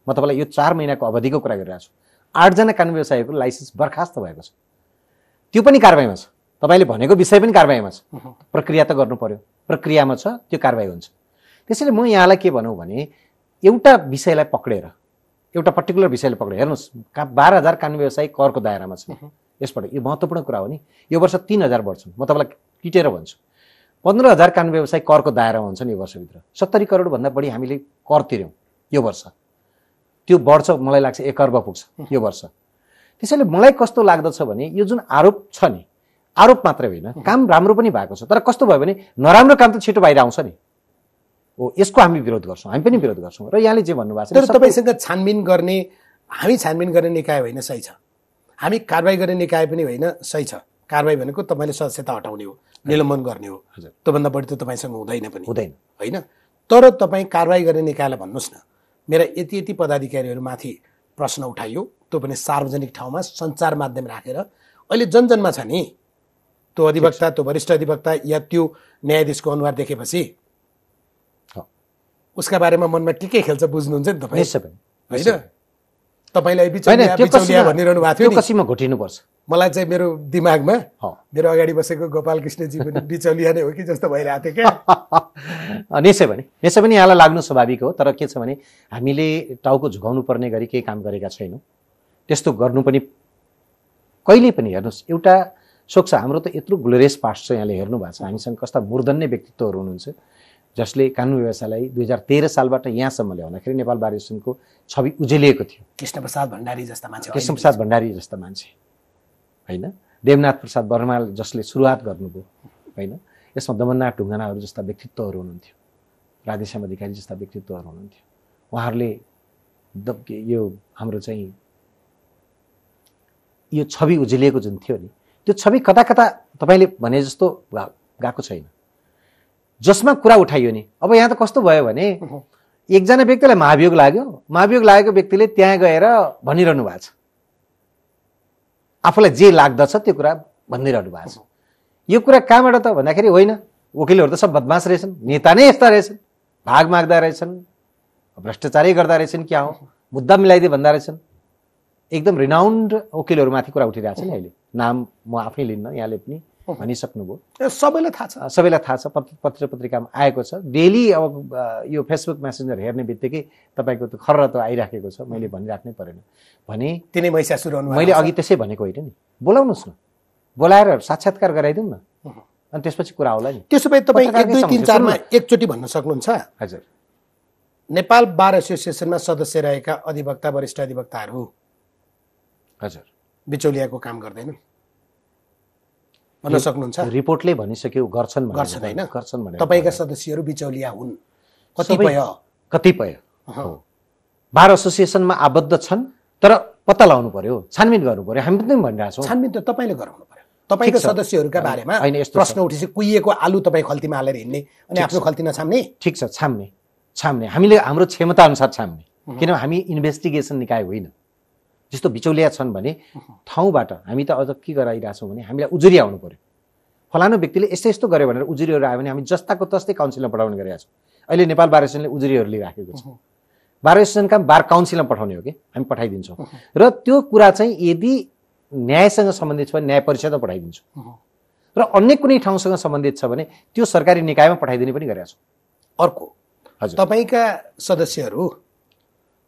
म तपाईँलाई यो 4 महिनाको अवधिको कुरा गरिरहेको छु। 8 जना कानुन व्यवसायहरूको लाइसेन्स बर्खास्त भएको छ, त्यो पनि कारबाहीमा छ। तपाईँले भनेको विषय पनि कारबाहीमा छ, प्रक्रिया त गर्नु पर्यो, प्रक्रियामा छ, त्यो कारबाही हुन्छ। त्यसैले म यहाँलाई के भनौँ भने एउटा विषयलाई पक्रेर, एउटा पर्टिकुलर विषयलाई पक्रेर हेर्नुहोस्, 12,000 कानुन व्यवसायी करको दायरामा छन्। यसबाट यो महत्त्वपूर्ण कुरा हो नि। यो वर्ष 3,000 बढ्छन्, म तपाईँलाई टिटेर भन्छु। 15,000 कानुन व्यवसायी करको दायरामा हुन्छन् यो वर्षभित्र। 70 करोडभन्दा बढी हामीले कर तिर्यौँ यो वर्ष। त्यो बढ्छ, मलाई लाग्छ 1 अर्ब पुग्छ यो वर्ष। त्यसैले मलाई कस्तो लाग्दछ भने यो जुन आरोप छ नि, आरोप मात्रै होइन, काम राम्रो पनि भएको छ, तर कस्तो भयो भने नराम्रो काम त छिटो बाहिर आउँछ नि। हो, यसको हामी विरोध गर्छौँ, हामी पनि विरोध गर्छौँ। र यहाँले जे भन्नुभएको छ, तर तपाईँसँग छानबिन गर्ने, हामी छानबिन गर्ने निकाय होइन, सही छ। हामी कारबाही गर्ने निकाय पनि होइन, सही छ। कारबाही भनेको तपाईँले सदस्यता हटाउने हो, निलम्बन गर्ने हो, त्योभन्दा बढी त तपाईँसँग हुँदैन पनि होइन। तर तपाईँ कारबाही गर्ने निकायलाई भन्नुहोस् न, मेरा यति पदाधिकारीहरूमाथि प्रश्न उठाइयो, त्यो पनि सार्वजनिक ठाउँमा सञ्चार माध्यम राखेर। अहिले जनजनमा छ नि, त्यो अधिवक्ता, त्यो वरिष्ठ अधिवक्ता या त्यो न्यायाधीशको अनुहार देखेपछि उसका बारेमा मनमा के खेल्छ बुझ्नुहुन्छ नि तपाईँ होइन। तपाईँलाई बिचौलिया भनिरहनु भएको थियो, कसीमा घोटिनुपर्छ। मलाई चाहिँ मेरो दिमागमा मेरो अगाडि बसेको गोपाल कृष्णजी पनि बिचौलिया नै हो कि जस्तो भइरहेको थियो क्या। निश्चय पनि यहाँलाई लाग्नु स्वाभाविक हो, तर के छ भने हामीले टाउको झुकाउनु पर्ने गरी केही काम गरेका छैनौँ। त्यस्तो गर्नु पनि कहिले पनि हेर्नुहोस्, एउटा शोक छ हाम्रो त यत्रो ग्लोरियस पास्ट छ, यहाँले हेर्नु भएको छ। हामीसँग कस्ता मूर्धन्य व्यक्तित्वहरू हुनुहुन्छ जसले कानुन व्यवसायलाई 2013 सालबाट यहाँसम्म ल्याउँदाखेरि नेपाल बार एसोसिएसनको छवि उजेलिएको थियो। कृष्णप्रसाद भण्डारी जस्ता मान्छे होइन, देवनाथ प्रसाद बर्माल जसले सुरुवात गर्नुभयो होइन, यसमा दमननाथ ढुङ्गानाहरू जस्ता व्यक्तित्वहरू हुनुहुन्थ्यो, राधेश्याम अधिकारी जस्ता व्यक्तित्वहरू हुनुहुन्थ्यो। उहाँहरूले यो हाम्रो चाहिँ यो छवि उजेलिएको जुन थियो नि, त्यो छवि कता तपाईँले भने जस्तो गएको छैन। जसमा कुरा उठाइयो नि, अब यहाँ त कस्तो भयो भने एकजना व्यक्तिलाई महाभियोग लागेको व्यक्तिले त्यहाँ गएर भनिरहनु भएको छ, आफूलाई जे लाग्दछ त्यो कुरा भनिरहनु भएको छ। यो कुरा कहाँबाट त भन्दाखेरि होइन, वकिलहरू त सब बदमास रहेछन्, नेता नै यस्ता रहेछन्, भाग माग्दा रहेछन्, भ्रष्टाचारै गर्दा रहेछन्, क्या हो मुद्दा मिलाइदिए भन्दा रहेछन्। एकदम रिनाउन्ड वकिलहरूमाथि कुरा उठिरहेको छ नि अहिले, नाम म आफै लिन्न, यहाँले पनि भनिसक्नुभयो, सबैलाई थाहा छ, पत्र पत्रिकामा आएको छ। डेली अब यो फेसबुक मेसेन्जर हेर्ने बित्तिकै तपाईँको त खर्र त आइराखेको छ, मैले भनिराख्नै परेन भने तिनै महिषासुर मैले अघि त्यसै भनेको होइन नि, बोलाउनुहोस् न, बोलाएर साक्षात्कार गराइदिउँ न, अनि त्यसपछि कुरा होला नि। त्यसो भए तपाईँ 1, 2, 3, 4 मा एकचोटि भन्न सक्नुहुन्छ? हजुर। नेपाल बार एसोसिएसनमा सदस्य रहेका अधिवक्ता, वरिष्ठ अधिवक्ताहरू हजुर बिचौलियाको काम गर्दैन भन्न सक्नुहुन्छ? रिपोर्टले भनिसक्यो गर्छन् होइन, भने तपाईँका सदस्यहरू बिचौलिया हुन् कतिपय हो, बार एसोसिएसनमा आबद्ध छन्, तर पत्ता लगाउनु पर्यो, छानबिन गर्नु पर्यो। हामी पनि भनिरहेको छौँ, छानबिन त तपाईँले गराउनु पर्यो। तपाईँको ठिक छ। सदस्यहरूका बारेमा होइन, यस्तो छ। प्रश्न उठेपछि कुहिएको आलु तपाईँ खल्तीमा हालेर हिँड्ने अनि आफ्नो खल्ती नछाम्ने? ठिक छ, छाम्ने हामीले हाम्रो क्षमता अनुसार छाम्ने, किनभने हामी इन्भेस्टिगेसन निकाय होइन। जस्तो बिचौलिया छन् भने ठाउँबाट हामी त अझ के गराइरहेछौँ भने हामीलाई उजुरी आउनु पर्यो, फलानु व्यक्तिले यस्तो यस्तो गर्यो भनेर उजुरीहरू आयो भने हामी जस्ताको तस्तै काउन्सिलमा पठाउने गरिरहेको छौँ। अहिले नेपाल बार एसोसिएसनले उजुरीहरू लिइराखेको छ, बार एसोसिएसनका बार काउन्सिलमा पठाउने हो कि हामी पठाइदिन्छौँ। र त्यो कुरा चाहिँ यदि न्यायसँग सम्बन्धित छ भने न्याय परिषदमा पठाइदिन्छौँ, र अन्य कुनै ठाउँसँग सम्बन्धित छ भने त्यो सरकारी निकायमा पठाइदिने पनि गरेका छौँ। अर्को, हजुर, तपाईँका सदस्यहरू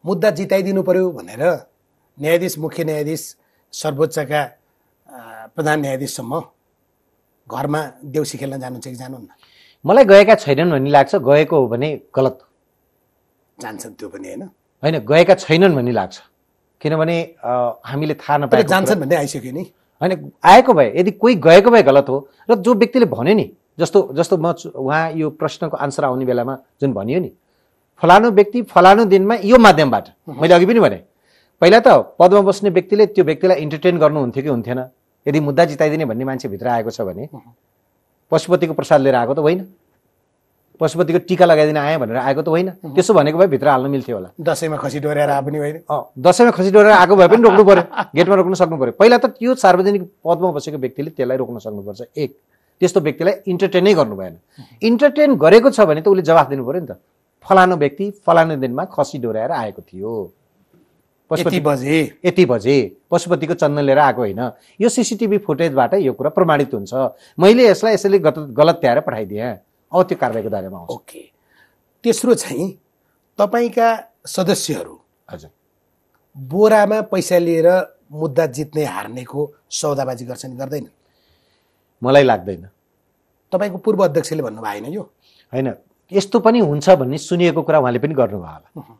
मुद्दा जिताइदिनु पर्यो भनेर न्यायाधीश, मुख्य न्यायाधीश, सर्वोच्चका प्रधान न्यायाधीशसम्म घरमा देउसी खेल्न जानुहुन्छ कि जानुहुन्न? मलाई गएका छैनन् भन्ने लाग्छ। गएको हो भने गलत जान्छन् त्यो पनि होइन? होइन, गएका छैनन् भन्ने लाग्छ, किनभने हामीले थाहा तर नपाएको जान्छन् भन्ने आइसक्यो नि। होइन, आएको भए यदि कोही गएको भए गलत हो। र जो व्यक्तिले भन्यो नि, जस्तो म उहाँ यो प्रश्नको आन्सर आउने बेलामा जुन भनियो नि, फलानु व्यक्ति फलानु दिनमा यो माध्यमबाट, मैले अघि पनि भने पहिला त पदमा बस्ने व्यक्तिले त्यो व्यक्तिलाई इन्टरटेन गर्नुहुन्थ्यो कि हुन्थेन? यदि मुद्दा जिताइदिने भन्ने मान्छे भित्र आएको छ भने पशुपतिको प्रसाद लिएर आएको त होइन, पशुपतिको टिका लगाइदिन आएँ भनेर आएको त होइन। त्यसो भनेको भए भित्र हाल्न मिल्थ्यो होला। दसैँमा खसी डोर्याएर आए पनि होइन? दसैँमा खसी डोरेर आएको भए पनि रोक्नु पर्यो, गेटमा रोक्न सक्नु पर्यो। पहिला त यो सार्वजनिक पदमा बसेको व्यक्तिले त्यसलाई रोक्न सक्नुपर्छ। एक, त्यस्तो व्यक्तिलाई इन्टरटेनै गर्नु भएन। इन्टरटेन गरेको छ भने त उसले जवाफ दिनु पर्यो नि त, फलानु व्यक्ति फलानु दिनमा खसी डोर्याएर आएको थियो, यति बजे पशुपतिको चन्दन लिएर आएको होइन। यो सिसिटिभी फुटेजबाट यो कुरा प्रमाणित हुन्छ। मैले यसलाई यसैले गलत त्याएर पठाइदिएँ, अब त्यो कारबाहीको दायरामा आउँछ। ओके। तेस्रो चाहिँ तपाईँका सदस्यहरू हजुर बोरामा पैसा लिएर मुद्दा जित्ने हार्नेको सौदाबाजी गर्छन् गर्दैनन्? मलाई लाग्दैन। तपाईँको पूर्व अध्यक्षले भन्नुभयो होइन यो? होइन, यस्तो पनि हुन्छ भन्ने सुनिएको कुरा उहाँले पनि गर्नुभयो होला,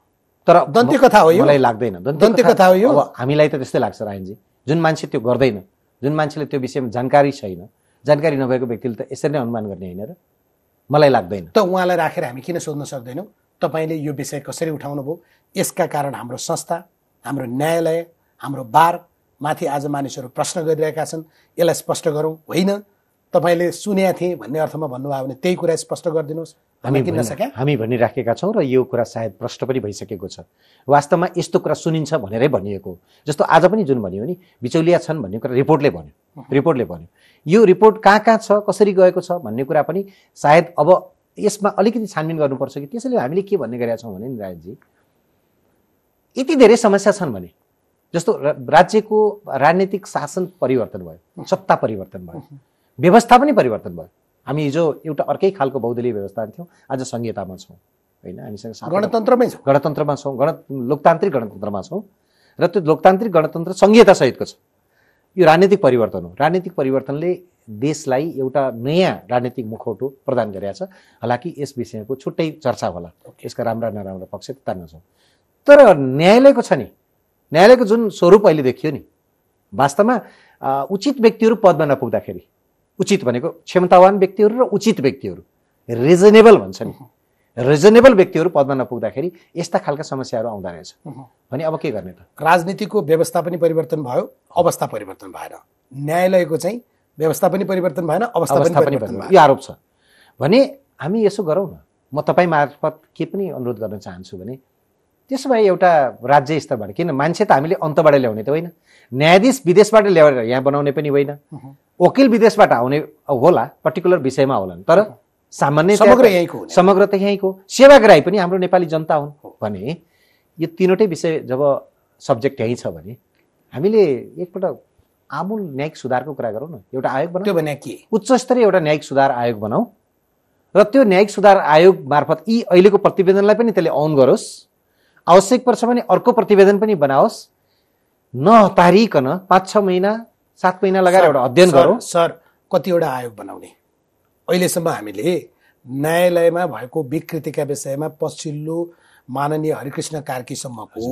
तर दन्त्य कथा हो यो? मलाई लाग्दैन दन्त्य कथा हो यो? अब हामीलाई त त्यस्तै लाग्छ रायनजी। जुन मान्छे त्यो गर्दैन, जुन मान्छेले त्यो विषयमा जानकारी छैन, जानकारी नभएको व्यक्तिले त यसरी नै अनुमान गर्ने होइन र? मलाई लाग्दैन। त उहाँलाई राखेर हामी किन सोध्न सक्दैनौँ तपाईँले यो विषय कसरी उठाउनु भयो? यसका कारण हाम्रो संस्था, हाम्रो न्यायालय, हाम्रो बार माथि आज मानिसहरू प्रश्न गरिरहेका छन्, यसलाई स्पष्ट गरौँ। होइन, तपाईँले सुनेका थिएँ भन्ने अर्थमा भन्नुभयो भने त्यही कुरा स्पष्ट गरिदिनुहोस्। हामी भनिराखेका छौँ र यो कुरा सायद प्रश्न पनि भइसकेको छ। वास्तवमा यस्तो कुरा सुनिन्छ भनेरै भनिएको। जस्तो आज पनि जुन भन्यो नि बिचौलिया छन् भन्ने कुरा रिपोर्टले भन्यो। यो रिपोर्ट कहाँ कहाँ छ, कसरी गएको छ भन्ने कुरा पनि सायद अब यसमा अलिकति छानबिन गर्नुपर्छ कि। त्यसैले हामीले के भन्ने गरेका छौँ भने नि राजजी, यति धेरै समस्या छन् भने, जस्तो राज्यको राजनीतिक शासन परिवर्तन भयो, सत्ता परिवर्तन भयो, व्यवस्था पनि परिवर्तन भयो। हामी हिजो एउटा अर्कै खालको बहुदलीय व्यवस्था थियौँ, आज संहितामा छौँ होइन? हामीसँग गणतन्त्रमा छौँ, लोकतान्त्रिक गणतन्त्रमा छौँ, र त्यो लोकतान्त्रिक गणतन्त्र संहिता सहितको छ। यो राजनीतिक परिवर्तन हो। राजनीतिक परिवर्तनले देशलाई एउटा नयाँ राजनीतिक मुखौटो प्रदान गरेका छ। हालाकि यस विषयको छुट्टै चर्चा होला, यसका राम्रा नराम्रा पक्ष तान्नछौँ। तर न्यायालयको छ नि, न्यायालयको जुन स्वरूप अहिले देखियो नि, वास्तवमा उचित व्यक्तिहरू पदमा नपुग्दाखेरि, उचित भनेको क्षमतावान व्यक्तिहरू र उचित व्यक्तिहरू, रिजनेबल भन्छ नि, रिजनेबल व्यक्तिहरू पदमा नपुग्दाखेरि यस्ता खालका समस्याहरू आउँदो रहेछ भने अब के गर्ने त? राजनीतिको व्यवस्था पनि परिवर्तन भयो, अवस्था परिवर्तन भएन। न्यायालयको चाहिँ व्यवस्था पनि परिवर्तन भएन, अवस्था पनि परिवर्तन भयो। यो आरोप छ भने हामी यसो गरौँ न। म तपाईँ मार्फत के पनि अनुरोध गर्न चाहन्छु भने, त्यसो भए एउटा राज्य स्तरबाट, किन मान्छे त हामीले अन्तबाट ल्याउने त होइन, न्यायाधीश विदेशबाट ल्याएर यहाँ बनाउने पनि होइन, वकिल विदेशबाट आउने होला, पर्टिकुलर विषयमा होलान्, तर सामान्य समग्र त यहीँको सेवाग्राही पनि हाम्रो नेपाली जनता हुन् भने यो तीनवटै विषय जब सब्जेक्ट यहीँ छ भने हामीले एकपल्ट आमूल न्यायिक सुधारको कुरा गरौँ न। एउटा आयोग बनाऊ, त्यो भने के उच्च स्तरीय एउटा न्यायिक सुधार आयोग बनाऊ, र त्यो न्यायिक सुधार आयोग मार्फत यी अहिलेको प्रतिवेदनलाई पनि त्यसले अन गरोस्, आवश्यक पर्छ भने अर्को प्रतिवेदन पनि बनाओस्, नहतारिकन 5-6 महिना 7 महिना लगाएर एउटा अध्ययन गरौँ। सर, कतिवटा आयोग बनाउने? अहिलेसम्म हामीले न्यायालयमा भएको विकृतिका विषयमा पछिल्लो माननीय हरिकृष्ण कार्कीसम्मको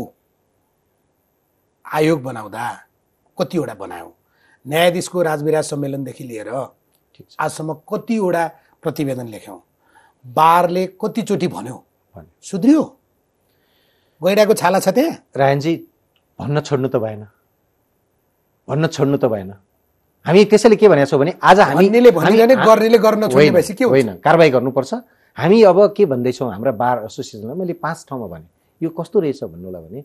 आयोग बनाउँदा कतिवटा बनायौँ? न्यायाधीशको राजविराज सम्मेलनदेखि लिएर आजसम्म कतिवटा प्रतिवेदन लेख्यौँ? बारले कतिचोटि भन्यो? सुध्रियो? गइरहेको छाला छ त्यहाँ? रायनजी, भन्न छोड्नु त भएन। हामी त्यसैले के भनेको छौँ भने आज भन्नेले भनिरहने गर्नेले गर्न छोड्ने भएपछि के हुन्छ? होइन, कारबाही गर्नुपर्छ। हामी अब के भन्दैछौँ, हाम्रा बार एसोसिएसनलाई मैले 5 ठाउँमा भने यो कस्तो रहेछ भन्नुलाई भने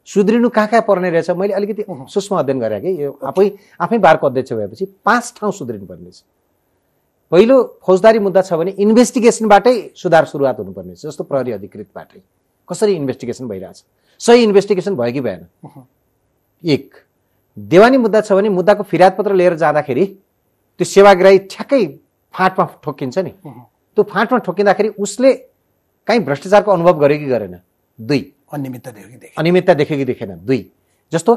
सुध्रिनु कहाँ पर्ने रहेछ। मैले अलिकति सूक्ष्म अध्ययन गरेँ कि यो आफै बारको अध्यक्ष भएपछि 5 ठाउँ सुध्रिनु पर्ने छ। पहिलो, फौजदारी मुद्दा छ भने इन्भेस्टिगेसनबाटै सुधार सुरुवात हुनुपर्ने छ। जस्तो प्रहरी अधिकृतबाटै कसरी इन्भेस्टिगेसन भइरहेछ, सही इन्भेस्टिगेसन भयो कि भएन। एक, देवानी मुद्दा छ भने मुद्दाको फिर्याद पत्र लिएर जाँदाखेरि त्यो सेवाग्राही ठ्याक्कै फाँटमा ठोकिन्छ नि, त्यो फाँटमा ठोकिँदाखेरि उसले कहीँ भ्रष्टाचारको अनुभव गर्यो कि गरेन। 2, अनियमितता देख्यो कि देखेन। 2, जस्तो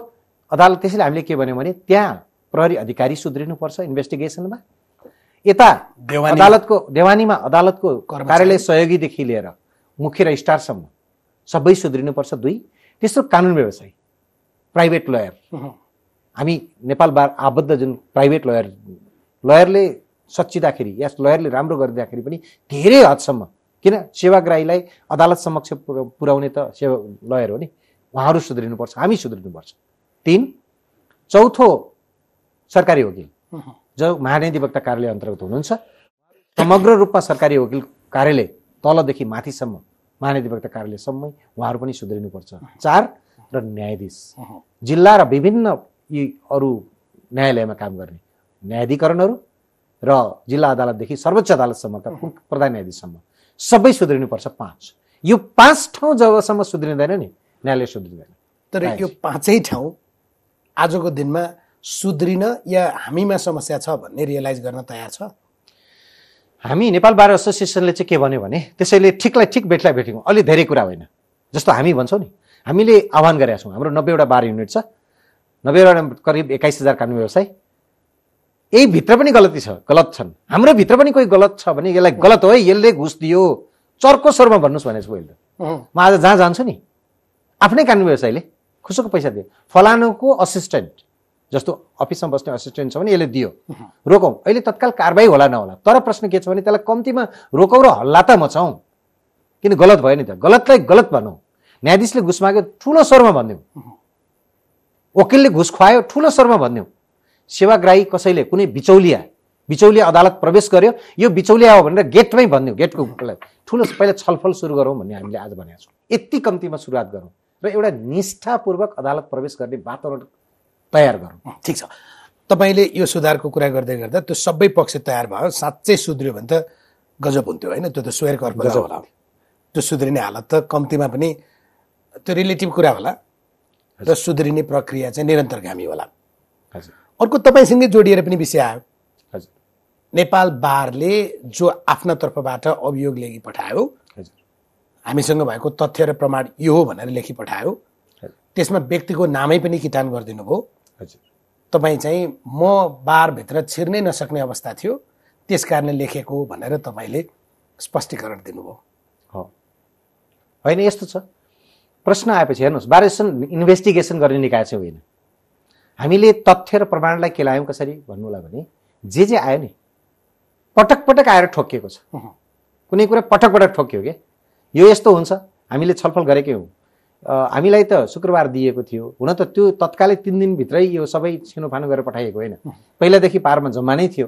अदालत, त्यसैले हामीले के भन्यौँ भने त्यहाँ प्रहरी अधिकारी सुध्रिनुपर्छ इन्भेस्टिगेसनमा। यता अदालतको देवानीमा अदालतको कार्यालय सहयोगीदेखि लिएर मुख्य रजिस्ट्रारसम्म सबै सुध्रिनुपर्छ। 2, तेस्रो कानुन व्यवसायी, प्राइभेट लयर। हामी नेपाल बार आबद्ध जुन प्राइभेट लयरले सच्चिँदाखेरि या लयरले राम्रो गरिदिँदाखेरि पनि धेरै हदसम्म, किन सेवाग्राहीलाई अदालत समक्ष पुर्याउने त लयर हो नि, उहाँहरू सुध्रिनुपर्छ, हामी सुध्रिनुपर्छ। 3, चौथो, सरकारी वकिल जो महाधिवक्ता कार्यालय अन्तर्गत हुनुहुन्छ, समग्र रूपमा सरकारी वकिल कार्यालय तलदेखि माथिसम्म महाधिवक्ता कार्यालयसम्मै उहाँहरू पनि सुध्रिनुपर्छ। 4, र न्यायाधीश, जिल्ला र विभिन्न यी अरू न्यायालयमा काम गर्ने न्यायाधिकरणहरू र जिल्ला अदालतदेखि सर्वोच्च अदालतसम्मका प्रधान न्यायाधीशसम्म सबै सुध्रिनुपर्छ। 5, यो 5 ठाउँ जबसम्म सुध्रिँदैन नि न्यायालय सुध्रिँदैन। तर यो 5 ठाउँ आजको दिनमा सुध्रिन या हामीमा समस्या छ भन्ने रियलाइज गर्न तयार छ? हामी नेपाल बार एसोसिएसनले चाहिँ के भन्यो भने त्यसैले ठिकलाई ठिक बेटलाई बेठौँ, अलि धेरै कुरा होइन। जस्तो हामी भन्छौँ नि, हामीले आह्वान गरेका छौँ, हाम्रो 90वटा बार युनिट छ, 90वटा करिब 21,000 कानुन व्यवसाय, यही भित्र पनि गलत छन्, हाम्रो भित्र पनि कोही गलत छ भने यसलाई गलत हो है, यसले घुस दियो, चर्को स्वरमा भन्नुहोस् भनेको मैले त। म आज जहाँ जान्छु नि, आफ्नै कानुन व्यवसायले खुसुको पैसा दियो, फलानुको असिस्टेन्ट, जस्तो अफिसमा बस्ने असिस्टेन्ट छ भने यसले दियो, रोकौँ, अहिले तत्काल कारबाही होला नहोला। तर प्रश्न के छ भने त्यसलाई कम्तीमा रोकौँ र हल्ला त मचाउँ, किन गलत भयो नि त, गलतलाई गलत भनौँ। न्यायाधीशले घुस माग्यो ठुलो स्वरमा भनिदिउँ, वकिलले घुस खुवायो ठुलो स्वरमा भनिदिउँ, सेवाग्राही कसैले कुनै बिचौलिया अदालत प्रवेश गर्यो, यो बिचौलिया हो भनेर गेटमै भनिदिउँ, गेटको ठुलो पहिला छलफल सुरु गरौँ भन्ने हामीले आज भनेका छौँ। यति कम्तीमा सुरुवात गरौँ र एउटा निष्ठापूर्वक अदालत प्रवेश गर्ने वातावरण तयार गरौँ। ठिक छ, तपाईँले यो सुधारको कुरा गर्दै गर्दा त्यो सबै पक्ष तयार भयो, साँच्चै सुध्रियो भने त गजब हुन्थ्यो होइन? त्यो त स्वेर कर्प होला, त्यो सुध्रिने हालत त कम्तीमा पनि त्यो रिलेटिभ कुरा होला र सुध्रिने प्रक्रिया चाहिँ निरन्तरगामी होला। अर्को तपाईँसँगै जोडिएर पनि विषय आयो, नेपाल बारले जो आफ्ना तर्फबाट अभियोग लेखी पठायो, हामीसँग भएको तथ्य र प्रमाण यो हो भनेर लेखी पठायो, त्यसमा व्यक्तिको नामै पनि किटान गरिदिनु भयो। तपाईँ चाहिँ म बारभित्र छिर्नै नसक्ने अवस्था थियो, त्यस कारणले लेखेको भनेर तपाईँले स्पष्टीकरण दिनुभयो। होइन, यस्तो छ, प्रश्न आएपछि हेर्नुहोस्, बार एसोसिएसन इन्भेस्टिगेसन गर्ने निकाय चाहिँ होइन। हामीले तथ्य र प्रमाणलाई केलायौँ कसरी भन्नुलाई भने जे आयो नि पटक पटक आएर ठोकिएको छ, कुनै कुरा पटक पटक ठोकियो क्या, यो यस्तो हुन्छ, हामीले छलफल गरेकै हौँ। हामीलाई त शुक्रबार दिएको थियो, हुन त त्यो तत्कालै 3 दिनभित्रै यो सबै छिनोफानो गरेर पठाइएको होइन, पहिलादेखि पारमा जम्मा नै थियो।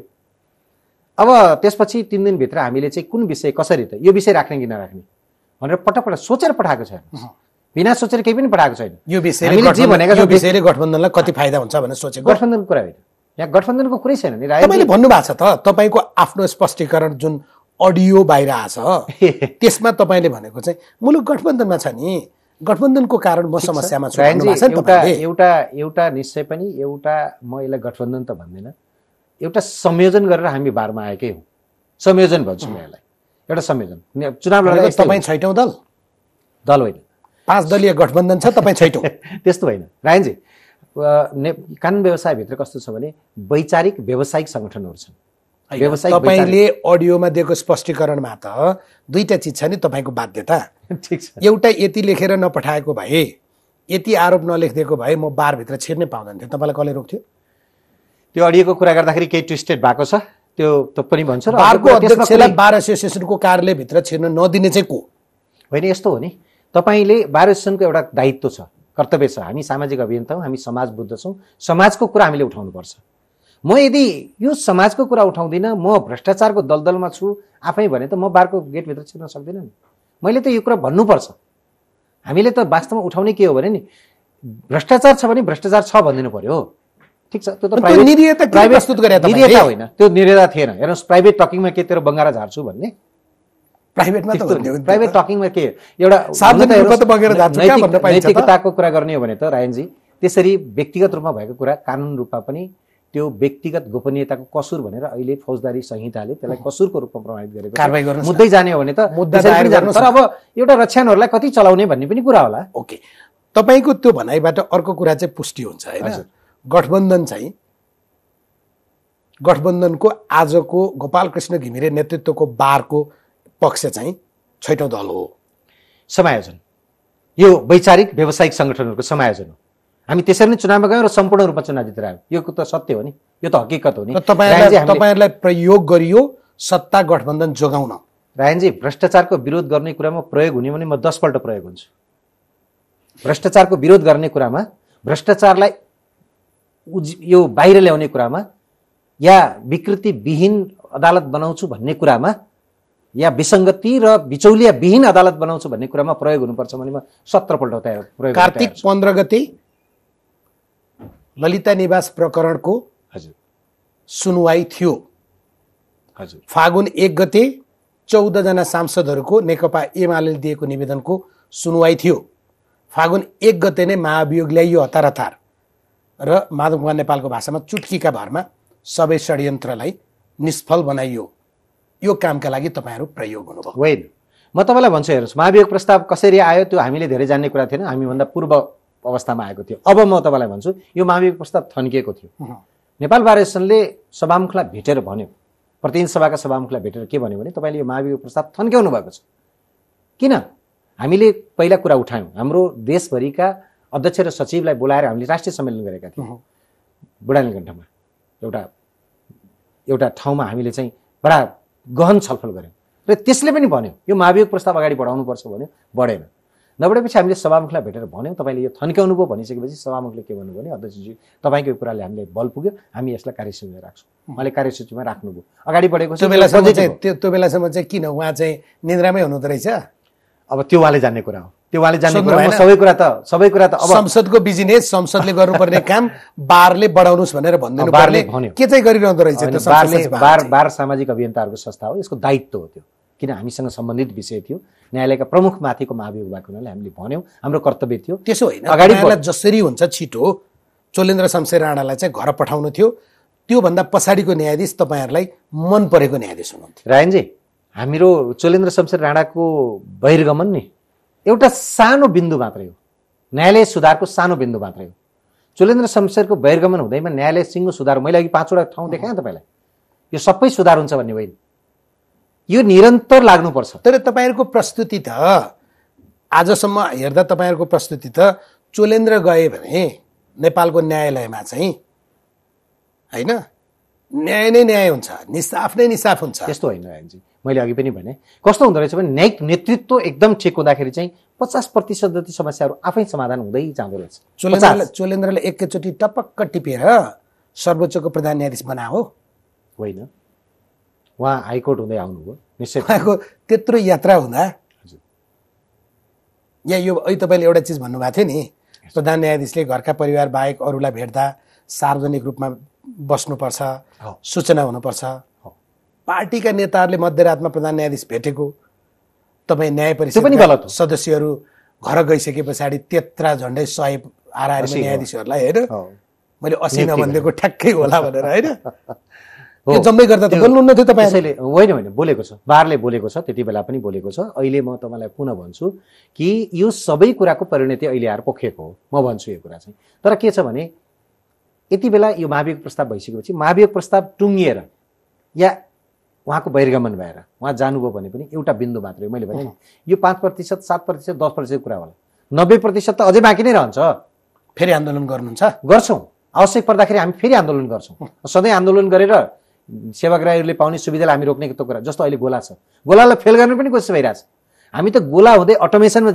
अब त्यसपछि 3 दिनभित्र हामीले चाहिँ कुन विषय कसरी त यो विषय राख्ने कि नराख्ने भनेर पटक पटक सोचेर पठाएको छ, बिना सोचेर केही पनि पठाएको छैन। यो विषयले गठबन्धनलाई कति फाइदा हुन्छ भनेर सोचेको गठबन्धनको कुरा होइन, यहाँ गठबन्धनको कुरै छैन नि। तपाईँले भन्नुभएको छ त, तपाईँको आफ्नो स्पष्टीकरण जुन अडियो बाहिर आछ त्यसमा तपाईँले भनेको चाहिँ मुलुक गठबन्धनमा छ नि, गठबन्धनको कारण म समस्यामा छु। एउटा निश्चय पनि एउटा, म यसलाई गठबन्धन त भन्दिनँ, एउटा संयोजन गरेर हामी बारमा आएकै हौँ, संयोजन भन्छु म यसलाई, एउटा संयोजन। चुनाव लड्दा तपाईँ छैटौँ दल होइन, 5 दलीय गठबन्धन छ, तपाईँ छैटौँ त्यस्तो होइन रायनजी। कानुन व्यवसायभित्र कस्तो छ भने वैचारिक व्यावसायिक सङ्गठनहरू छन्। तपाईँले अडियोमा दिएको स्पष्टीकरणमा त 2टा चिज छ नि तपाईँको बाध्यता। ठिक छ, एउटा यति लेखेर नपठाएको भए, यति आरोप नलेखिदिएको भए म बारभित्र छिर्नै पाउँदैन थियो, तपाईँलाई कसले रोक्थ्यो? त्यो अडियोको कुरा गर्दाखेरि केही ट्विस्टेड भएको छ, त्यो पनि भन्छ। र बारको अध्यक्षलाई बार एसोसिएसनको कार्यालयभित्र छिर्न नदिने चाहिँ को होइन? यस्तो हो नि, तपाईँले बार एसोसिएसनको एउटा दायित्व छ, कर्तव्य छ। हामी सामाजिक अभियन्ता हौँ, हामी समाज बुद्ध छौँ, समाजको कुरा हामीले उठाउनुपर्छ। म यदि यो समाजको कुरा उठाउँदिनँ, म भ्रष्टाचारको दलदलमा छु आफै भने त म बारको गेटभित्र छिर्न सक्दिनँ नि। मैले त यो कुरा भन्नुपर्छ। हामीले त वास्तवमा उठाउने के हो भने नि, भ्रष्टाचार छ भने भ्रष्टाचार छ भनिदिनु पर्यो। ठिक छ, त्यो त प्राइभेट प्रस्तुत गरे निर्यता होइन, त्यो निर्यता थिएन। हेर्नुहोस्, प्राइभेट टकिङमा के तेरो बङ्गारा झार्छु भन्ने, प्राइभेट टकिङमा के एउटा नैतिकताको कुरा गर्ने हो भने त रायनजी, त्यसरी व्यक्तिगत रूपमा भएको कुरा कानुन रूपमा पनि त्यो व्यक्तिगत गोपनीयताको कसुर भनेर अहिले फौजदारी संहिताले त्यसलाई कसुरको रूपमा प्रमाणित गरेको छ। मुद्दै जाने हो भने त मुद्दा दायर गर्नु। तर अब एउटा रक्षाहरूलाई कति चलाउने भन्ने पनि कुरा होला। ओके, तपाईको त्यो भनाइबाट अर्को कुरा चाहिँ पुष्टि हुन्छ हैन। गठबन्धनको आजको गोपालकृष्ण घिमिरे नेतृत्वको बारको पक्ष चाहिँ छैटौं दल हो। समायोजन, यो वैचारिक व्यावसायिक संगठनहरूको समायोजन हो। हामी त्यसरी नै चुनावमा गयौँ र सम्पूर्ण रूपमा चुनाव जितेर आयौँ। यो त सत्य हो नि, यो त हकीकत हो नि। तपाईहरुलाई प्रयोग गरियो सत्ता गठबन्धन जोगाउन। रायनजी, भ्रष्टाचारको विरोध गर्ने कुरामा प्रयोग हुने भने म 10 पल्ट प्रयोग हुन्छु। भ्रष्टाचारको विरोध गर्ने कुरामा, भ्रष्टाचारलाई यो बाहिर ल्याउने कुरामा, या विकृतिविहीन अदालत बनाउँछु भन्ने कुरामा, या विसङ्गति र बिचौलिया विहीन अदालत बनाउँछु भन्ने कुरामा प्रयोग हुनुपर्छ भने म 17 पल्ट प्रयोग। कार्तिक 15 गते ललिता निवास प्रकरणको सुनवाई थियो। फागुन 1 गते 14 जना सांसदहरूको नेकपा एमाले दिएको निवेदनको सुनवाई थियो। फागुन 1 गते नै महाभियोग ल्याइयो हतार हतार र माधव कुमार नेपालको भाषामा चुटकीका भरमा सबै षड्यन्त्रलाई निष्फल बनाइयो। यो कामका लागि तपाईहरु प्रयोग हुनुभयो। होइन, म तपाईलाई भन्छु, हेर्नुहोस्, महाभियोग प्रस्ताव कसरी आयो त्यो हामीले धेरै जान्ने कुरा थिएन। हामीभन्दा पूर्व अवस्थामा आएको थियो। अब म तपाईलाई भन्छु, यो महाभियोग प्रस्ताव थन्किएको थियो। नेपाल बार एसोसिएसनले सभामुखलाई भेटेर भन्यो, प्रतिनिधि सभाका सभामुखलाई भेटेर के भन्यो भने तपाईले यो महाभियोग प्रस्ताव थन्क्याउनु भएको छ। किन? हामीले पहिला कुरा उठायौँ, हाम्रो देशभरिका अध्यक्ष र सचिवलाई बोलाएर हामीले राष्ट्रिय सम्मेलन गरेका थियौँ बुढानीलकण्ठमा। एउटा ठाउँमा हामीले चाहिँ बडा गहन छलफल गऱ्यौँ र त्यसले पनि भन्यो यो महाभियोग प्रस्ताव अगाडि बढाउनुपर्छ भन्यो। बढेन। नबढेपछि हामीले सभामुखलाई भेटेर भन्यौँ तपाईँले यो थन्क्याउनु भयो। भनिसकेपछि सभामुखले के भन्नुभयो भने, अध्यक्षजी तपाईँको कुराले हामीले बल पुग्यो, हामी यसलाई कार्यसूचीमा राख्छौँ। उहाँले कार्यसूचीमा राख्नुभयो। अगाडि बढेको त्यो बेलासम्म चाहिँ किन उहाँ चाहिँ निन्द्रामै हुनुहुँदो रहेछ? अब त्यो उहाँले जान्ने कुरा हो। त्यो उहाँले जान्ने कुरा। सबै कुरा त अब संसदको बिजनेस, संसदले गर्नुपर्ने काम बारले बढाउनुस् भनेर भन्दैन। बारले भन्यो के चाहिँ गरिरहँदो रहेछ? बार सामाजिक अभियन्ताहरूको संस्था हो, यसको दायित्व हो त्यो। किन हामीसँग सम्बन्धित विषय थियो, न्यायालयका प्रमुख माथिको महाभियोग भएको हुनाले हामीले भन्यौँ, हाम्रो कर्तव्य थियो। त्यसो होइन, अगाडि जसरी हुन्छ छिटो चोलेन्द्र शमशेर राणालाई चाहिँ घर पठाउनु थियो, त्योभन्दा पछाडिको न्यायाधीश तपाईँहरूलाई मन परेको न्यायाधीश हुनुहुन्थ्यो। रायनजी, हाम्रो चोलेन्द्र शमशेर राणाको बहिर्गमन नि एउटा सानो बिन्दु मात्रै हो, न्यायालय सुधारको सानो बिन्दु मात्रै हो। चोलेन्द्र शमशेरको बहिर्गमन हुँदैमा न्यायालय सिङ्गो सुधार, मैले अघि 5 वटा ठाउँ देखाएँ तपाईँलाई, यो सबै सुधार हुन्छ भन्ने होइन, यो निरन्तर लाग्नुपर्छ। तर तपाईँहरूको प्रस्तुति त आजसम्म हेर्दा तपाईँहरूको प्रस्तुति त चोलेन्द्र गए भने नेपालको न्यायालयमा चाहिँ होइन न्याय नै न्याय हुन्छ, निसाफ नै निसाफ हुन्छ। त्यस्तो होइन रायनजी, मैले अघि पनि भने कस्तो हुँदो रहेछ भने न्यायिक नेतृत्व एकदम ठिक हुँदाखेरि चाहिँ 50% जति समस्याहरू आफै समाधान हुँदै जाँदो रहेछ। चोलेन्द्रले एकैचोटि टपक्क टिपेर सर्वोच्चको प्रधान न्यायाधीश बनायो होइन, उहाँ हाइकोर्ट हुँदै आउनुभयो। निश्चय उहाँको त्यत्रो यात्रा हुँदा या यो अहिले तपाईँले एउटा चिज भन्नुभएको थियो नि, प्रधान न्यायाधीशले घरका परिवार बाहेक अरूलाई भेट्दा सार्वजनिक रूपमा बस्नुपर्छ, सूचना हुनुपर्छ। पार्टीका नेताहरूले मध्यरातमा प्रधान न्यायाधीश भेटेको तपाईँ न्याय परिषद सदस्यहरू घर गइसके पछाडि त्यत्रा झन्डै 100 हाराहारी न्यायाधीशहरूलाई होइन, मैले 80 नभनिदिएको ठ्याक्कै होला भनेर होइन, जम्मै गर्दा त बोल्नुहुन्न थियो तपाईँले? होइन, बोलेको छ, बारले बोलेको छ, त्यति बेला पनि बोलेको छ। अहिले म तपाईँलाई पुनः भन्छु कि यो सबै कुराको परिणति अहिले आएर पोखेको हो, म भन्छु यो कुरा चाहिँ। तर के छ भने यति बेला यो महाभियोग प्रस्ताव भइसकेपछि महाभियोग प्रस्ताव टुङ्गिएर या उहाँको बहिर्गमन भएर उहाँ जानुभयो भने पनि एउटा बिन्दु मात्रै हो। मैले भने यो 5%, 7%, 10% कुरा होला, 90% त अझै बाँकी नै रहन्छ। फेरि आन्दोलन गर्नुहुन्छ? गर्छौँ, आवश्यक पर्दाखेरि हामी फेरि आन्दोलन गर्छौँ। सधैँ आन्दोलन गरेर सेवाग्राहीहरूले पाउने सुविधालाई हामी रोक्ने त कुरा, जस्तो अहिले गोला छ, गोलालाई फेल गर्ने पनि कोसिस भइरहेछ। हामी त गोला हुँदै अटोमेसनमा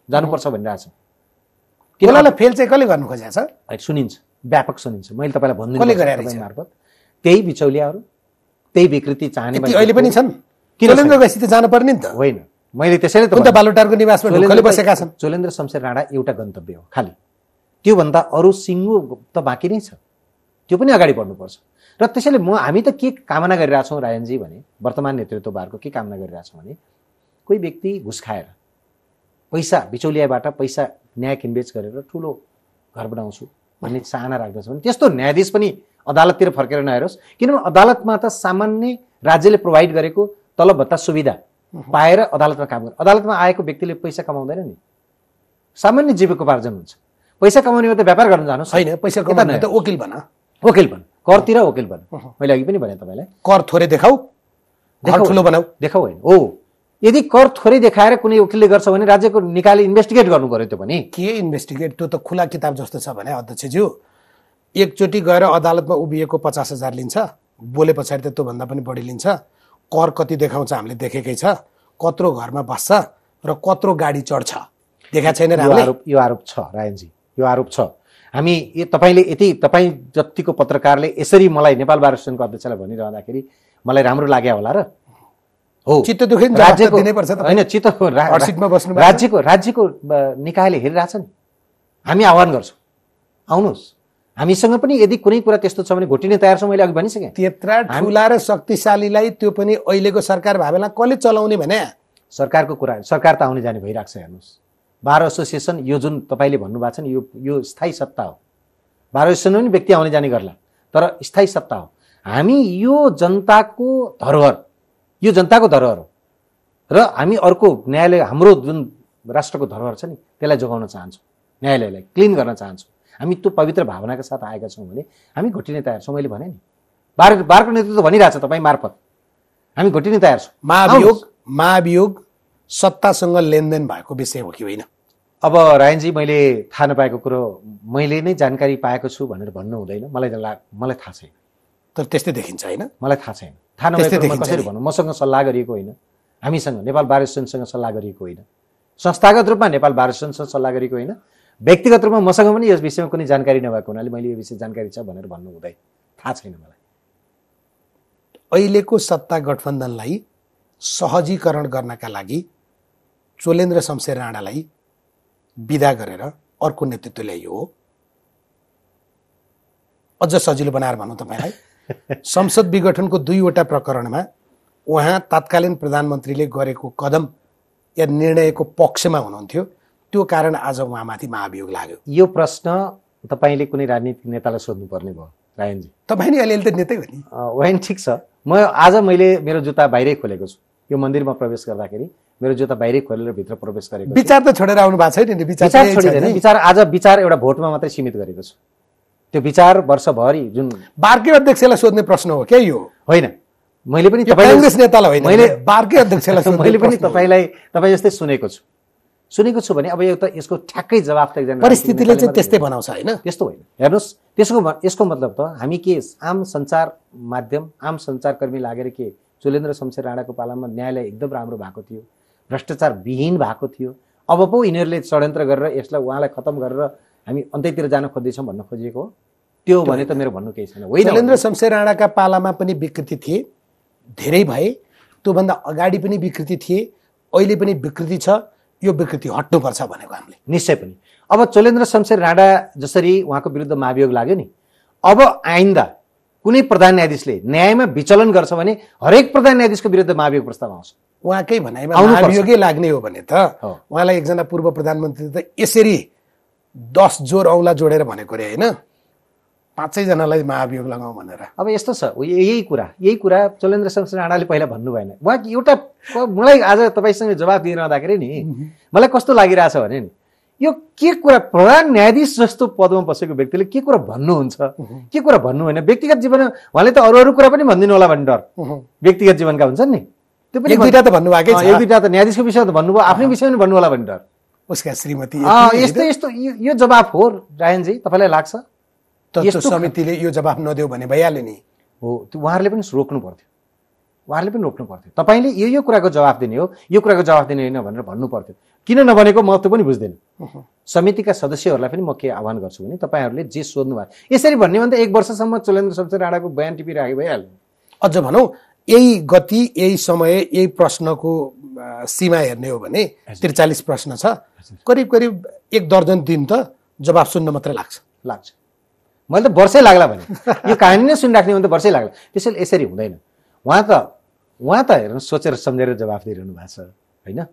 जानुपर्छ भनिरहेछौँ। गोलालाई फेल चाहिँ कसले गर्नु खोजेको छ? सुनिन्छ, व्यापक सुनिन्छ। मैले तपाईँलाई भन्दिनँ मार्फत त्यही बिचौलियाहरू, त्यही विकृति चाहने ती अहिले पनि छन्। किन चोलेन्द्र गएपछि त जानु पर्ने नि त। होइन, मैले त्यसैले त उनी त बालुटारको निवासमा ढुक्कले बसेका छन्। चोलेन्द्र शमशेर राणा एउटा गन्तव्य हो खालि, त्योभन्दा अरू सिङ्गो त बाँकी नै छ, त्यो पनि अगाडि बढ्नुपर्छ। र त्यसैले हामी त के कामना गरिरहेछौँ रायनजी भने, वर्तमान नेतृत्वबारको के कामना गरिरहेछौँ भने, कोही व्यक्ति घुस खाएर पैसा बिचौलियाबाट पैसा न्याय किनबेच गरेर ठुलो घर बनाउँछु भन्ने चाहना राख्दछ भने त्यस्तो न्यायाधीश पनि अदालततिर फर्केर नहेरोस्। किनभने अदालतमा त सामान्य राज्यले प्रोभाइड गरेको तलब भत्ता सुविधा पाएर अदालतमा काम गर्छ। अदालतमा आएको व्यक्तिले पैसा कमाउँदैन नि, सामान्य जीविकोपार्जन हुन्छ। पैसा कमाउने त व्यापार गर्न जानुहोस्, होइन पैसा कमाउने त वकिल बन, वकिल बन, करतिर वकिल बन। मैले अघि पनि भने तपाईँलाई, कर थोरै देखाऊ, ठुलो बनाऊ, देखाऊ होइन। हो, यदि कर थोरै देखाएर कुनै वकिलले गर्छ भने राज्यको निकाले इन्भेस्टिगेट गर्नु पर्यो। त्यो पनि के इन्भेस्टिगेट, त्यो त खुला किताब जस्तो छ भने अध्यक्षज्यू, एकचोटि गएर अदालतमा उभिएको 50,000 लिन्छ, बोले पछाडि त त्योभन्दा पनि बढी लिन्छ। कर कति देखाउँछ हामीले देखेकै छ, कत्रो घरमा बस्छ र कत्रो गाडी चढ्छ देखा छैन। यो आरोप छ रायनजी, यो आरोप छ। हामी तपाईँले यति, तपाईँ जतिको पत्रकारले यसरी मलाई नेपाल बार एसोसिएसनको अध्यक्षलाई भनिरहँदाखेरि मलाई राम्रो लाग्यो होला र हो, चित्त दुखे राज्यको दिनैपर्छ होइन, चित्त राज्यको निकायले हेरिरहेछ नि। हामी आह्वान गर्छौँ, आउनुहोस्, हामीसँग पनि यदि कुनै कुरा त्यस्तो छ भने घोटिने तयार छौँ। मैले अघि भनिसकेँ, त्यत्रा ठुला र शक्तिशालीलाई त्यो पनि अहिलेको सरकार भावेला कसले चलाउने भने सरकारको कुरा, सरकार त आउने जाने भइरहेको छ। हेर्नुहोस्, बार एसोसिएसन यो जुन तपाईँले भन्नुभएको छ नि, यो स्थायी सत्ता हो। बार एसोसिएसन पनि व्यक्ति आउने जाने गर्ला, तर स्थायी सत्ता हो। हामी यो जनताको धरोहर, यो जनताको धरोहर हो र हामी अर्को न्यायालय, हाम्रो जुन राष्ट्रको धरोहर छ नि त्यसलाई जोगाउन चाहन्छौँ, न्यायालयलाई क्लिन गर्न चाहन्छौँ। हामी त्यो पवित्र भावनाका साथ आएका छौँ भने हामी घोटिने तयार छौँ। मैले भने नि, बारको नेतृत्व भनिरहेछ तपाईँ मार्फत, हामी घोटिने तयार छौँ। महाभियोग सत्तासँग लेनदेन भएको विषय हो कि होइन? अब रायनजी, मैले थाहा नपाएको कुरो मैले नै जानकारी पाएको छु भनेर भन्नु हुँदैन। मलाई थाहा छैन, तर त्यस्तै देखिन्छ होइन? मलाई थाहा छैन, थाहा नभएको कसरी भन्नु। मसँग सल्लाह गरिएको होइन, हामीसँग नेपाल बार एसोसिएसनसँग सल्लाह गरिएको होइन, संस्थागत रूपमा नेपाल बार एसोसिएसनसँग सल्लाह गरेको होइन, व्यक्तिगत रूपमा मसँग पनि यस विषयमा कुनै जानकारी नभएको हुनाले मैले यो विषय जानकारी छ भनेर भन्नु हुँदैन, थाहा छैन मलाई। अहिलेको सत्ता गठबन्धनलाई सहजीकरण गर्नका लागि चोलेन्द्र शमशेर राणालाई विदा गरेर अर्को नेतृत्व ल्याइयो हो। अझ सजिलो बनाएर भनौँ तपाईँलाई, संसद विघटनको 2वटा प्रकरणमा उहाँ तत्कालीन प्रधानमन्त्रीले गरेको कदम या निर्णयको पक्षमा हुनुहुन्थ्यो, त्यो कारण आज उहाँमाथि महाभियोग लाग्यो। यो प्रश्न तपाईँले कुनै राजनीतिक नेतालाई सोध्नुपर्ने भयो रायनजी। तपाईँ नि अलिअलि त नेतै हो नि। होइन, ठिक छ। मैले मेरो जुत्ता बाहिरै खोलेको छु। यो मन्दिरमा प्रवेश गर्दाखेरि मेरो जुत्ता बाहिरै खोलेर भित्र प्रवेश गरेको। विचार त छोडेर आउनु भएको छैन नि? विचार छोडिँदैन। विचार एउटा भोटमा मात्रै सीमित गरेको छु। त्यो विचार वर्षभरि जुन बारकै अध्यक्षलाई सोध्ने प्रश्न हो क्या यो? होइन, मैले पनि कांग्रेस नेतालाई होइन, मैले बारकै अध्यक्षलाई सोध्ने। मैले पनि तपाईँ जस्तै सुनेको छु भने अब यसको ठ्याक्कै जवाफ त एकजना परिस्थितिले चाहिँ त्यस्तै बनाउँछ होइन? त्यस्तो होइन। हेर्नुहोस्, यसको मतलब त हामी के आम सञ्चार माध्यम, आम सञ्चारकर्मी लागेर के चोलेन्द्र शमशेर राणाको पालामा न्यायालय एकदम राम्रो भएको थियो, भ्रष्टाचार विहीन भएको थियो। अब पो यिनीहरूले षड्यन्त्र गरेर यसलाई उहाँलाई खत्म गरेर हामी अन्त्यतिर जान खोज्दैछौँ भन्न खोजिएको हो। त्यो भने त मेरो भन्नु केही छैन। होइन, चोलेन्द्र शमशेर राणाका पालामा पनि विकृति थिए, धेरै भए, त्योभन्दा अगाडि पनि विकृति थिए, अहिले पनि विकृति छ। यो विकृति हट्नुपर्छ भनेको हामीले। निश्चय पनि। अब चोलेन्द्र शमशेर राणा जसरी उहाँको विरुद्ध महाभियोग लाग्यो नि, अब आइन्दा कुनै प्रधान न्यायाधीशले न्यायमा विचलन गर्छ भने हरेक प्रधान न्यायाधीशको विरुद्ध महाभियोग प्रस्ताव आउँछ। उहाँकै भनाइमा महाभियोगै लाग्ने हो भने त उहाँलाई एकजना पूर्व प्रधानमन्त्री त यसरी 10 जोर औँला जोडेर भनेको रे होइन, 5 जनालाई महाभियोग लगाउँ भनेर। अब यस्तो छ, यही कुरा चोलेन्द्र शमशेर राणाले पहिला भन्नु भएन। उहाँ एउटा मलाई आज तपाईँसँग जवाफ दिइरहँदाखेरि नि मलाई कस्तो लागिरहेछ भने नि, यो के कुरा, प्रधान न्यायाधीश जस्तो पदमा बसेको व्यक्तिले के कुरा भन्नुहुन्छ, के कुरा भन्नु होइन। व्यक्तिगत जीवन उहाँले त अरू कुरा पनि भनिदिनु होला भन्ने डर, व्यक्तिगत जीवनका हुन्छन् नि, त्यो पनि 1-2टा त भन्नुभएकै छ। 1-2टा त न्यायाधीशको विषयमा त भन्नुभयो, आफ्नै विषयमा पनि भन्नु होला भन्ने डर। उसका श्रीमती यस्तो यो जवाफ हो रायनजी, तपाईँलाई लाग्छ? तत्त्व समितिले यो जवाफ नदेऊ भने भइहाल्यो नि। हो, त्यो उहाँहरूले पनि रोक्नु पर्थ्यो। उहाँहरूले पनि रोक्नु पर्थ्यो। तपाईँले यो कुराको जवाफ दिने हो, यो कुराको जवाफ दिने होइन भनेर भन्नु पर्थ्यो। किन नभनेको महत्त्व पनि बुझ्दैन। समितिका सदस्यहरूलाई पनि म के आह्वान गर्छु भने तपाईँहरूले जे सोध्नु भयो यसरी भन्ने भने त 1 वर्षसम्म चोलेन्द्र शमशेर राणाको बयान टिपिराखे भइहाल्यो। अझ भनौँ यही गति, यही समय, यही प्रश्नको सीमा हेर्ने हो भने 43 प्रश्न छ, करिब करिब 1 दर्जन दिन त जवाफ सुन्न मात्रै लाग्छ। मैले त वर्षै लाग्ला भने यो कहानी नै सुनिराख्ने भने त वर्षै लाग्ला। त्यसैले यसरी हुँदैन। उहाँ त हेर्नु सोचेर सम्झेर जवाफ दिइरहनु भएको छ होइन।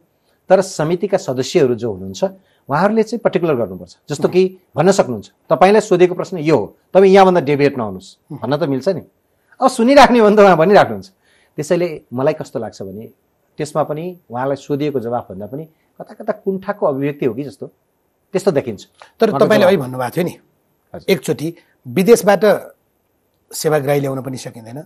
तर समितिका सदस्यहरू जो हुनुहुन्छ उहाँहरूले चाहिँ पर्टिकुलर गर्नुपर्छ। जस्तो कि भन्न सक्नुहुन्छ तपाईँलाई सोधेको प्रश्न यो हो, तपाईँ यहाँभन्दा डेभिएट नहुनुहोस् भन्न त मिल्छ नि। अब सुनिराख्ने भने त उहाँ भनिराख्नुहुन्छ। त्यसैले मलाई कस्तो लाग्छ भने त्यसमा पनि उहाँलाई सोधिएको जवाफ भन्दा पनि कता कता कुण्ठाको अभिव्यक्ति हो कि जस्तो त्यस्तो देखिन्छ। तर तपाईँले अहिले भन्नुभएको थियो नि एकचोटि विदेशबाट सेवाग्राही ल्याउन पनि सकिँदैन,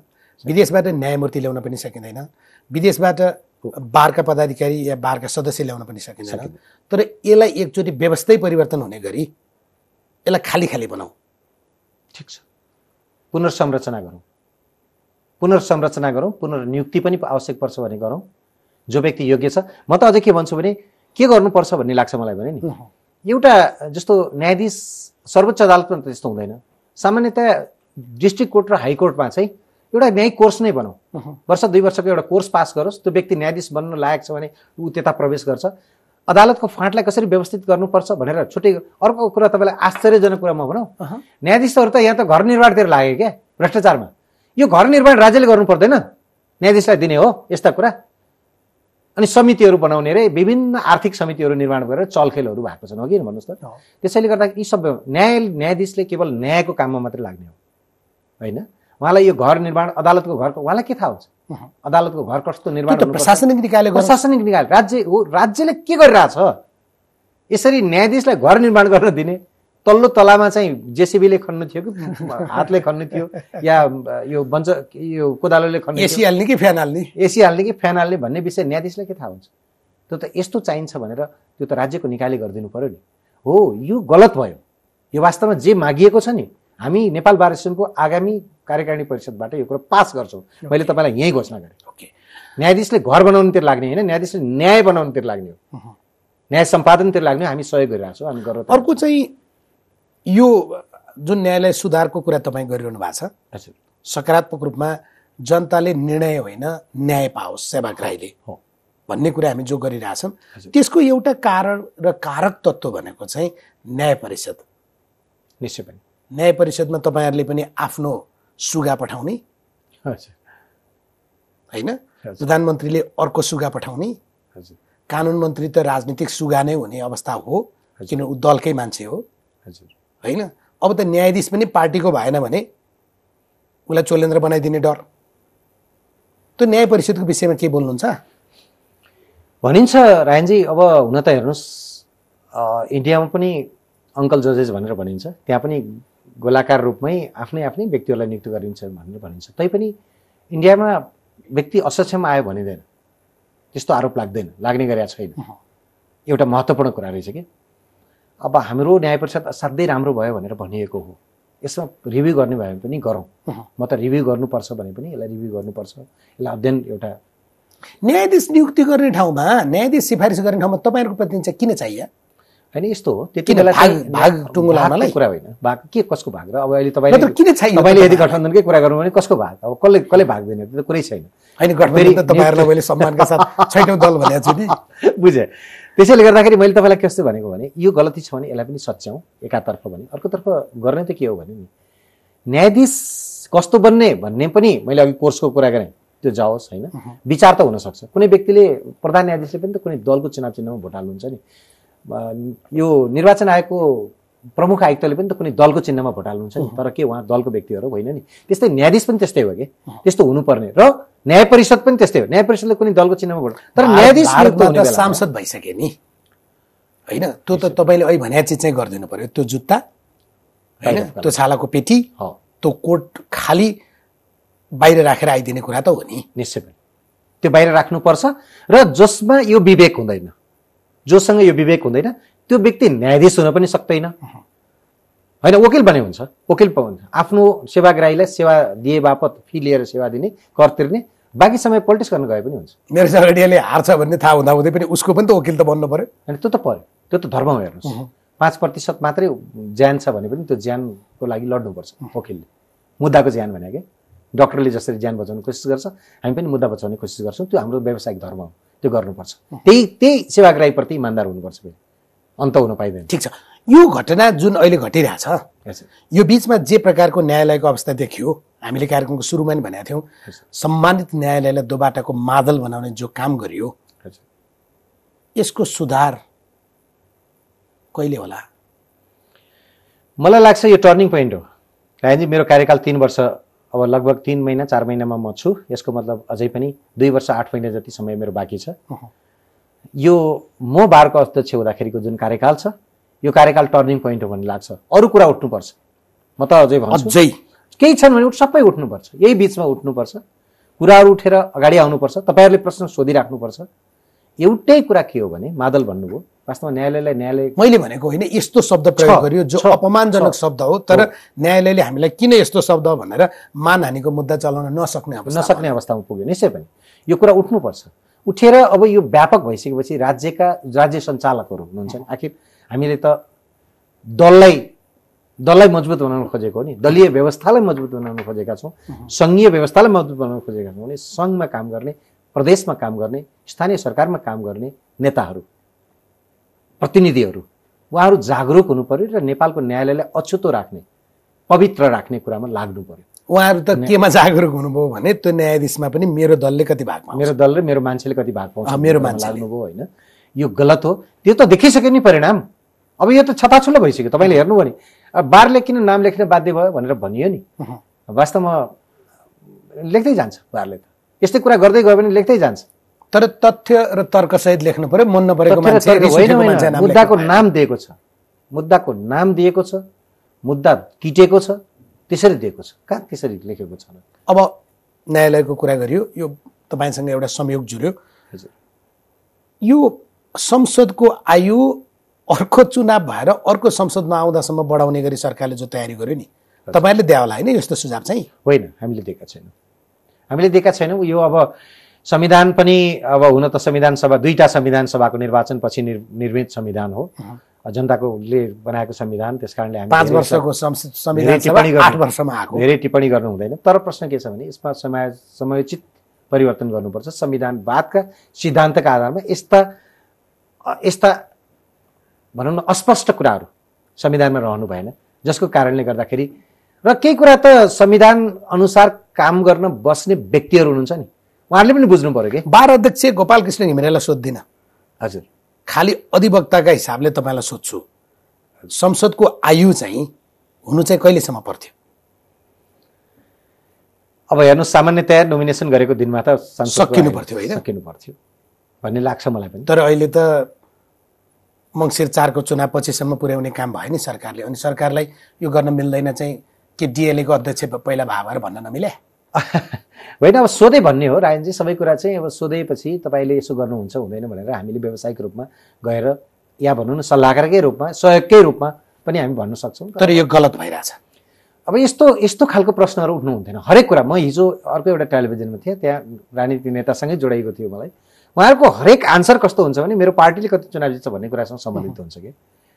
विदेशबाट न्यायमूर्ति ल्याउन पनि सकिँदैन, विदेशबाट बारका पदाधिकारी या बारका सदस्य ल्याउन पनि सकिँदैन। तर यसलाई एकचोटि व्यवस्थै परिवर्तन हुने गरी यसलाई खाली खाली बनाऊ। ठिक छ, पुनर्संरचना गरौँ, पुनर्नियुक्ति पनि आवश्यक पर्छ भने गरौँ। जो व्यक्ति योग्य छ, म त अझै के भन्छु भने के गर्नुपर्छ भन्ने लाग्छ मलाई भने नि, एउटा जस्तो न्यायाधीश सर्वोच्च अदालतमा त त्यस्तो हुँदैन। सामान्यतया डिस्ट्रिक्ट कोर्ट र हाइकोर्टमा चाहिँ एउटा न्यायिक कोर्स नै बनाऊ। वर्ष 2 वर्षको एउटा कोर्स पास गरोस्। त्यो व्यक्ति न्यायाधीश बन्न लायक छ भने ऊ त्यता प्रवेश गर्छ। अदालतको फाँटलाई कसरी व्यवस्थित गर्नुपर्छ भनेर छुट्टै। अर्को कुरा तपाईँलाई आश्चर्यजनक कुरा म भनौँ, न्यायाधीशहरू त यहाँ त घर निर्माणतिर लाग्यो क्या भ्रष्टाचारमा। यो घर निर्माण राज्यले गर्नु पर्दैन, न्यायाधीशलाई दिने हो यस्ता कुरा। अनि समितिहरू बनाउने रे विभिन्न आर्थिक समितिहरू निर्माण गरेर चलखेलहरू भएको छन्, हो कि भन्नुहोस् त। त्यसैले गर्दा यी सब न्यायाधीशले केवल न्यायको काममा मात्रै लाग्ने हो होइन। उहाँलाई यो घर निर्माण, अदालतको घर उहाँलाई के थाहा हुन्छ? अदालतको घर कस्तो निर्माण, प्रशासनिक निकाय राज्यले के गरिरहेछ? यसरी न्यायाधीशलाई घर निर्माण गर्न दिने, तल्लो तलामा चाहिँ जेसीबीले खन्नु थियो कि हातले खन्नु थियो या यो कोदालोले खन्नु, एसी हाल्ने कि फ्यान हाल्ने भन्ने विषय न्यायाधीशलाई के थाहा हुन्छ? त्यो त यस्तो चाहिन्छ भनेर त्यो त राज्यको निकायले गरिदिनु पर्यो नि। हो, यो गलत भयो। यो वास्तवमा जे मागिएको छ नि, हामी नेपाल बार एसोसिएसनको आगामी कार्यकारिणी परिषदबाट यो कुरा पास गर्छौँ। मैले तपाईँलाई यही घोषणा गरेँ। न्यायाधीशले घर बनाउनुतिर लाग्ने होइन, न्यायाधीशले न्याय बनाउनुतिर लाग्ने हो, न्याय सम्पादनतिर लाग्ने हो। हामी सहयोग गरिरहेको छौँ, हामी गरेर। अर्को चाहिँ यो जुन न्यायालय सुधारको कुरा तपाईँ गरिरहनु भएको छ, हजुर, सकारात्मक रूपमा जनताले निर्णय होइन न्याय पाओस् सेवाग्राहीले भन्ने कुरा हामी जो गरिरहेछौँ, त्यसको एउटा कारण र कारक तत्त्व भनेको चाहिँ न्याय परिषद। निश्चय पनि न्याय परिषदमा तपाईँहरूले पनि आफ्नो सुगा पठाउने होइन, प्रधानमन्त्रीले अर्को सुगा पठाउने, कानुन मन्त्री त राजनीतिक सुगा नै हुने अवस्था हो किन ऊ दलकै मान्छे हो होइन। अब त न्यायाधीश पनि पार्टीको भएन भने उसलाई चोलेन्द्र बनाइदिने डर। त्यो न्याय परिषदको विषयमा के बोल्नुहुन्छ? भनिन्छ रायनजी, अब हुन त हेर्नुहोस् इन्डियामा पनि अङ्कल जजेस भनेर भनिन्छ, त्यहाँ पनि गोलाकार रूपमै आफ्नै व्यक्तिहरूलाई नियुक्त गरिन्छ भनेर भनिन्छ। तैपनि इन्डियामा व्यक्ति असक्षम आयो भनिँदैन, त्यस्तो आरोप लाग्ने गरेका छैन। एउटा महत्त्वपूर्ण कुरा रहेछ कि अब हाम्रो न्याय परिषद असाध्यै राम्रो भयो भनेर भनिएको हो, यसमा रिभ्यू गर्ने भयो भने पनि गरौँ। म त रिभ्यू गर्नुपर्छ भने पनि यसलाई रिभ्यू गर्नुपर्छ, यसलाई अध्ययन। एउटा न्यायाधीश नियुक्ति गर्ने ठाउँमा, न्यायाधीश सिफारिस गर्ने ठाउँमा तपाईँहरूको प्रतिनिधि किन चाहियो? होइन यस्तो हो, त्यति बेला भाग टुङ्गो लामालाई कुरा होइन, भाग के कसको भाग र अब अहिले तपाईँले किन चाहियो? तपाईँले यदि गठबन्धनकै कुरा गर्नु भने कसको भाग? अब कसले भाग दिने त्यो कुरै छैन। होइन, गठबन्धन त तपाईँहरूलाई मैले सम्मानका साथ छैटौँ दल भनेको छु नि। बुझेँ। त्यसैले गर्दाखेरि मैले तपाईँलाई कस्तो भनेको भने यो गलती छ भने यसलाई पनि सच्याउँ एकातर्फ भने, अर्कोतर्फ गर्ने त के हो भने नि न्यायाधीश कस्तो बन्ने भन्ने पनि मैले अघि कोर्सको कुरा गरेँ, त्यो जाओस् होइन। विचार त हुनसक्छ, कुनै व्यक्तिले प्रधान न्यायाधीशले पनि त कुनै दलको चुनाव चिन्हमा भोट हाल्नुहुन्छ नि, यो निर्वाचन आयोगको प्रमुख आयुक्तले पनि त कुनै दलको चिन्हमा भोट हाल्नुहुन्छ नि, तर के उहाँ दलको व्यक्तिहरू होइन नि। त्यस्तै न्यायाधीश पनि त्यस्तै हो कि त्यस्तो हुनुपर्ने, र न्याय परिषद पनि त्यस्तै हो। न्याय परिषदले कुनै दलको चिन्हमा भोट, तर न्यायाधीश सांसद भइसक्यो नि होइन। त्यो त तपाईँले अहिले भने चिज चाहिँ गरिदिनु पर्यो। त्यो जुत्ता होइन, त्यो छालाको पेटी, त्यो कोट खाली बाहिर राखेर आइदिने कुरा त हो नि। निश्चय पनि त्यो बाहिर राख्नुपर्छ। र जसमा यो विवेक हुँदैन, जोसँग यो विवेक हुँदैन, त्यो व्यक्ति न्यायाधीश हुन पनि सक्दैन होइन। वकिल बने हुन्छ, वकिल हुन्छ आफ्नो सेवाग्राहीलाई सेवा दिए बापत फी लिएर सेवा दिने, कर तिर्ने, बाँकी समय पोलिटिक्स गर्न गए पनि हुन्छ। मेरो झगडियाले हार्छ भन्ने थाहा हुँदाहुँदै पनि उसको पनि त वकिल त बन्नु पर्यो। अनि त्यो त पर्यो, त्यो त धर्म हो। हेर्नुहोस् 5% मात्रै ज्यान छ भने पनि त्यो ज्यानको लागि लड्नुपर्छ वकिलले। मुद्दाको ज्यान भने के डक्टरले जसरी ज्यान बचाउने कोसिस गर्छ हामी पनि मुद्दा बचाउने कोसिस गर्छौँ। त्यो हाम्रो व्यावसायिक धर्म हो, त्यो गर्नुपर्छ। त्यही सेवाग्राहीप्रति इमान्दार हुनुपर्छ, अन्त हुन पाइँदैन। ठिक छ, यो घटना जुन अहिले घटिरहेछ यो बिचमा जे प्रकारको न्यायालयको अवस्था देखियो, हामीले कार्यक्रमको सुरुमा पनि भनेका थियौँ, सम्मानित न्यायालयलाई दोबाटाको मादल बनाउने जो काम गरियो यसको सुधार कहिले होला? मलाई लाग्छ यो टर्निङ पोइन्ट हो। रायनजी, मेरो कार्यकाल 3 वर्ष, अब लगभग 3 महिना 4 महिनामा म छु। यसको मतलब अझै पनि 2 वर्ष 8 महिना जति समय मेरो बाँकी छ। यो म बारको अध्यक्ष हुँदाखेरिको जुन कार्यकाल छ यो कार्यकाल टर्निङ पोइन्ट हो भन्ने लाग्छ। अरू कुरा उठ्नुपर्छ, म त अझै भन्छु। केही छन् भने सबै उठ्नुपर्छ, यही बिचमा उठ्नुपर्छ, कुराहरू उठेर अगाडि आउनुपर्छ। तपाईँहरूले प्रश्न सोधिराख्नुपर्छ। एउटै कुरा के हो भने मादल भन्नुभयो, वास्तवमा न्यायालयलाई न्यायालय मैले भनेको होइन यस्तो शब्द प्रयोग गरियो जो अपमानजनक शब्द हो, तर न्यायालयले हामीलाई किन यस्तो शब्द भनेर मानहानिको मुद्दा चलाउन नसक्ने अवस्थामा पुग्यो। निश्चय पनि यो कुरा उठ्नुपर्छ। उठेर अब यो व्यापक भइसकेपछि राज्य सञ्चालकहरू हुनुहुन्छ, आखिर हामीले त दललाई मजबुत बनाउन खोजेको हो नि, दलीय व्यवस्थालाई मजबुत बनाउन खोजेका छौँ, सङ्घीय व्यवस्थालाई मजबुत बनाउन खोजेका छौँ भने सङ्घमा काम गर्ने, प्रदेशमा काम गर्ने, स्थानीय सरकारमा काम गर्ने नेताहरू, प्रतिनिधिहरू, उहाँहरू जागरुक हुनु पर्यो र नेपालको न्यायालयलाई अछुतो राख्ने, पवित्र राख्ने कुरामा लाग्नु पर्यो। उहाँहरू त केमा जागरुक हुनुभयो भने त्यो न्यायाधीशमा पनि मेरो दलले कति भाग पाउँछ, मेरो दल र मेरो मान्छेले कति भाग पाउँछ, मेरो मान्छे लाग्नुभयो होइन। यो गलत हो, त्यो त देखिसक्यो नि परिणाम। अब यो त छताछुल्लो भइसक्यो। तपाईँले हेर्नु भने बारले किन नाम लेख्न बाध्य भयो भनेर भनियो नि, वास्तवमा लेख्दै जान्छ बारले त। यस्तै कुरा गर्दै गयो भने लेख्दै जान्छ। तर तथ्य र तर्कसहित लेख्नु पर्यो, मन नपरेको मान्छे मुद्दाको नाम दिएको छ, मुद्दाको नाम दिएको छ, मुद्दा किटेको छ, त्यसरी दिएको छ, कहाँ त्यसरी लेखेको छ। अब न्यायालयको कुरा गरियो, यो तपाईँसँग एउटा संयोग जुर्यो। यो संसदको आयु अर्को चुनाव भएर अर्को संसदमा आउँदासम्म बढाउने गरी सरकारले जो तयारी गर्यो नि, तपाईँहरूले दिया होला होइन यस्तो सुझाव चाहिँ? होइन, हामीले दिएका छैनौँ। यो अब संविधान पनि अब हुन त संविधान सभा 2टा संविधान सभाको निर्वाचन पछि निर्मित संविधान हो, जनताले बनाएको संविधान। त्यसकारणले हामी 5 वर्षको संविधान सभा 8 वर्षमा आएको, धेरै टिप्पणी गर्नु हुँदैन। तर प्रश्न के छ भने यसमा समयोचित परिवर्तन गर्नुपर्छ। संविधानवादका सिद्धान्तका आधारमा यस्ता भनौँ न अस्पष्ट कुराहरू संविधानमा रहनु भएन, जसको कारणले गर्दाखेरि र केही कुरा त संविधान अनुसार काम गर्न बस्ने व्यक्तिहरू हुनुहुन्छ नि, उहाँहरूले पनि बुझ्नु पर्यो कि। बार अध्यक्ष गोपालकृष्ण घिमिरेलाई सोध्दिनँ, हजुर, खालि अधिवक्ताका हिसाबले तपाईँलाई सोध्छु, संसदको आयु चाहिँ हुनु चाहिँ कहिलेसम्म पर्थ्यो? अब हेर्नु, सामान्यतया नोमिनेसन गरेको दिनमा त सकिनु पर्थ्यो होइन, सकिनु पर्थ्यो भन्ने लाग्छ मलाई पनि। तर अहिले त मङ्सिर 4 को चुनाव पछिसम्म पुर्याउने काम भयो नि सरकारले। अनि सरकारलाई यो गर्न मिल्दैन चाहिँ के डिएलएको अध्यक्ष पहिला भएर भन्न नमिले? होइन, अब सोधै भन्ने हो रायनजी, सबै कुरा चाहिँ अब सोधेपछि तपाईँले यसो गर्नुहुन्छ हुँदैन भनेर हामीले व्यावसायिक रूपमा गएर या भनौँ न सल्लाहकारकै रूपमा, सहयोगकै रूपमा पनि हामी भन्न सक्छौँ। तर यो गलत भइरहेछ। अब यस्तो खालको प्रश्नहरू उठ्नु हुन्थेन हरेक कुरा। म हिजो अर्को एउटा टेलिभिजनमा थिएँ, त्यहाँ राजनीतिक नेतासँगै जोडिएको थियो मलाई। उहाँहरूको हरेक आन्सर कस्तो हुन्छ भने मेरो पार्टीले कति चुनाव जित्छ भन्ने कुरासँग सम्बन्धित हुन्छ कि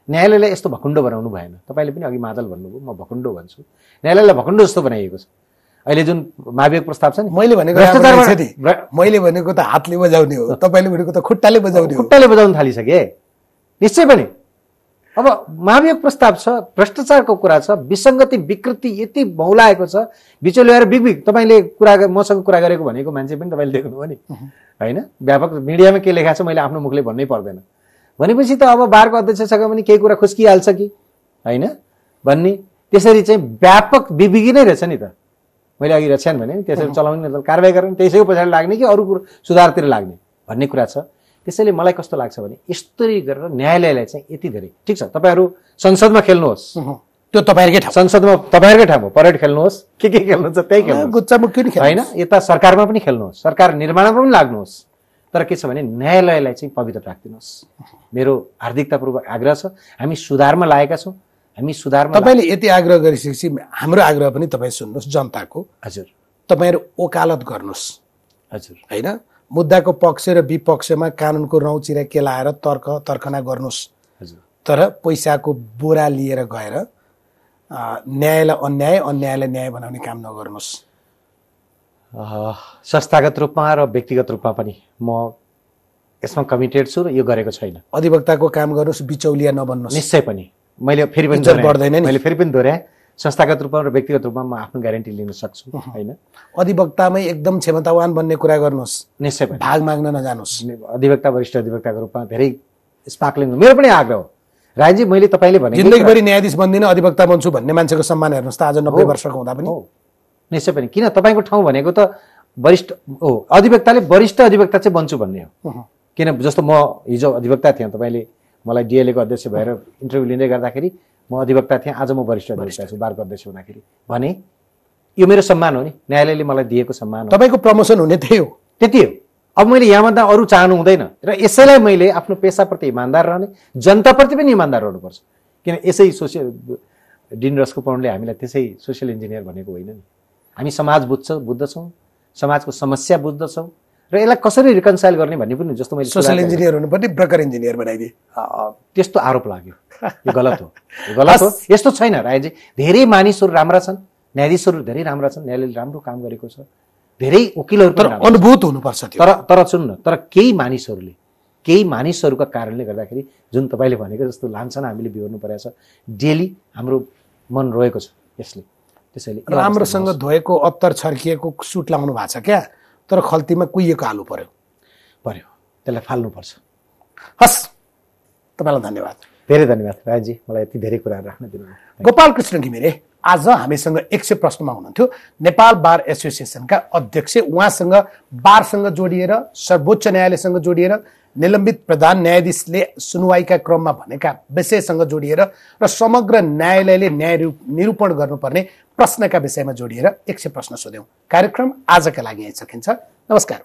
न्यायालयलाई यस्तो भकुण्डो बनाउनु भएन। तपाईँले पनि अघि मादल भन्नुभयो, म भकुण्डो भन्छु। न्यायालयलाई भकुण्डो जस्तो बनाइएको छ। अहिले जुन महाभियोग प्रस्ताव छ नि, मैले भनेको त हातले बजाउने हो, तपाईँले भनेको त खुट्टाले बजाउने हो। खुट्टाले बजाउन थालिसके निश्चय पनि। अब महाभियोग प्रस्ताव छ, भ्रष्टाचारको कुरा छ, विसङ्गति विकृति यति मौलाएको छ, बिचो ल्याएर बिग तपाईँले मसँग कुरा गरेको भनेको मान्छे पनि तपाईँले देख्नुभयो नि होइन। व्यापक मिडियामा के लेखाएको छ मैले आफ्नो मुखले भन्नै पर्दैन भनेपछि त अब बारको अध्यक्षसँग पनि केही कुरा खुस्किहाल्छ कि होइन भन्ने, त्यसरी चाहिँ व्यापक बिबिगी नै रहेछ नि त। मैले अघि रक्षान भने त्यसरी चलाउने कारवाही गर्ने, त्यसैको पछाडि लाग्ने कि अरू कुरो सुधारतिर लाग्ने भन्ने कुरा छ। त्यसैले मलाई कस्तो लाग्छ भने यस्तरी गरेर न्यायालयलाई चाहिँ यति धेरै, ठिक छ तपाईँहरू संसदमा खेल्नुहोस्, त्यो तपाईँहरूकै ठाउँ, संसदमा तपाईँहरूकै ठाउँमा परेड खेल्नुहोस्, के खेल्नुहुन्छ त्यही खेल्नुहोस् होइन, यता सरकारमा पनि खेल्नुहोस्, सरकार निर्माणमा पनि लाग्नुहोस्। तर के छ भने न्यायालयलाई चाहिँ पवित्र राखिदिनुहोस्। मेरो हार्दिकतापूर्वक आग्रह छ। हामी सुधारमा लागेका छौँ, हामी सुधारमा। तपाईँले यति आग्रह गरिसकेपछि हाम्रो आग्रह पनि तपाईँ सुन्नुहोस् जनताको। हजुर, तपाईँहरू वकालत गर्नुहोस्, हजुर होइन मुद्दाको पक्ष र विपक्षमा कानुनको रौँचिरा केलाएर तर्कना गर्नुहोस् हजुर तर पैसाको बोरा लिएर गएर न्यायलाई अन्यायलाई न्याय बनाउने काम नगर्नुहोस्। संस्थागत रूपमा र व्यक्तिगत रूपमा पनि म यसमा कमिटेड छु र यो गरेको छैन। अधिवक्ताको काम गर्नुहोस्, बिचौलिया नबन्नुहोस्। निश्चय पनि मैले फेरि पनि इज्जत बढ्दैन नि। मैले फेरि पनि दोहोऱ्याएँ, संस्थागत रूपमा र व्यक्तिगत रूपमा म आफ्नो ग्यारेन्टी लिन सक्छु होइन। अधिवक्तामै एकदम क्षमतावान बन्ने कुरा गर्नुहोस्, निश्चय पनि भाग माग्न नजानुहोस्। अधिवक्ता वरिष्ठ अधिवक्ताको रूपमा धेरै स्पार्कलिङ मेरो पनि आग्रह हो। रायजी मैले तपाईँले भने जिन्दगीभरि न्यायाधीश बन्दिनँ अधिवक्ता बन्छु भन्ने मान्छेको सम्मान हेर्नुहोस् त आज 90 वर्षको हुँदा पनि। निश्चय पनि किन तपाईँको ठाउँ भनेको त वरिष्ठ हो, अधिवक्ताले वरिष्ठ अधिवक्ता चाहिँ बन्छु भन्ने हो। किन जस्तो म हिजो अधिवक्ता थिएँ, तपाईँले मलाई डिएलएको अध्यक्ष भएर इन्टरभ्यू लिँदै गर्दाखेरि म अधिवक्ता थिएँ, आज म वरिष्ठ अधिवक्ता छु बारको अध्यक्ष हुँदाखेरि भने यो मेरो सम्मान हो नि, न्यायालयले मलाई दिएको सम्मान हो। तपाईँको प्रमोसन हुने त्यही हो, त्यति हो। अब मैले यहाँभन्दा अरू चाहनु हुँदैन र यसैलाई मैले आफ्नो पेसाप्रति इमान्दार रहने, जनताप्रति पनि इमान्दार रहनुपर्छ। किन यसै सोसियल डिन रस्को पौडले हामीलाई त्यसै सोसियल इन्जिनियर भनेको होइन नि। हामी समाज बुझ्दछौँ, समाजको समस्या बुझ्दछौँ र यसलाई कसरी रिकन्साइल गर्ने भन्ने पनि जस्तो मैले सोसियल इन्जिनियर हुनुपर्ने ब्रोकर इन्जिनियर बनाइदिए त्यस्तो आरोप लाग्यो। यो गलत हो, यो गलत हो। यस्तो छैन रायजी, धेरै मानिसहरू राम्रा छन्, न्यायाधीशहरू धेरै राम्रा छन्, न्यायालयले राम्रो काम गरेको छ, धेरै वकिलहरू तर अनुभूत हुनुपर्छ त्यो। तर सुन्नु, तर केही मानिसहरूका कारणले गर्दाखेरि जुन तपाईँले भनेको जस्तो लान्छना हामीले बिहोर्नु परेको छ, डेली हाम्रो मन रोएको छ यसले। त्यसैले राम्रोसँग धोएको अत्तर छर्किएको सुट लाउनु भएको छ क्या, तर खल्तीमा कुहिएको आलु पर्यो, त्यसलाई फाल्नुपर्छ। हस्, तपाईँलाई धन्यवाद। धेरै धन्यवाद रायजी, मलाई यति धेरै कुराहरू राख्न दिनुभयो। गोपाल कृष्ण घिमिरे आज हामीसँग 100 प्रश्नमा हुनुहुन्थ्यो। नेपाल बार एसोसिएसनका अध्यक्ष, उहाँसँग बारसँग जोडिएर, सर्वोच्च न्यायालयसँग जोडिएर, निलम्बित प्रधान न्यायाधीशले सुनवाईका क्रममा भनेका विषयसँग जोडिएर र समग्र न्यायालयले न्याय निरूपण गर्नुपर्ने प्रश्नका विषयमा जोडिएर 100 प्रश्न सोध्यौं। कार्यक्रम आजका लागि यही सकिन्छ। नमस्कार।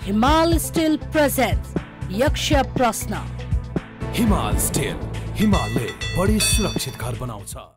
हिमाल स्टिल प्रेजेन्ट्स यक्ष प्रश्न। हिमाल स्टिल, हिमालले बढी सुरक्षित घर बनाउँछ।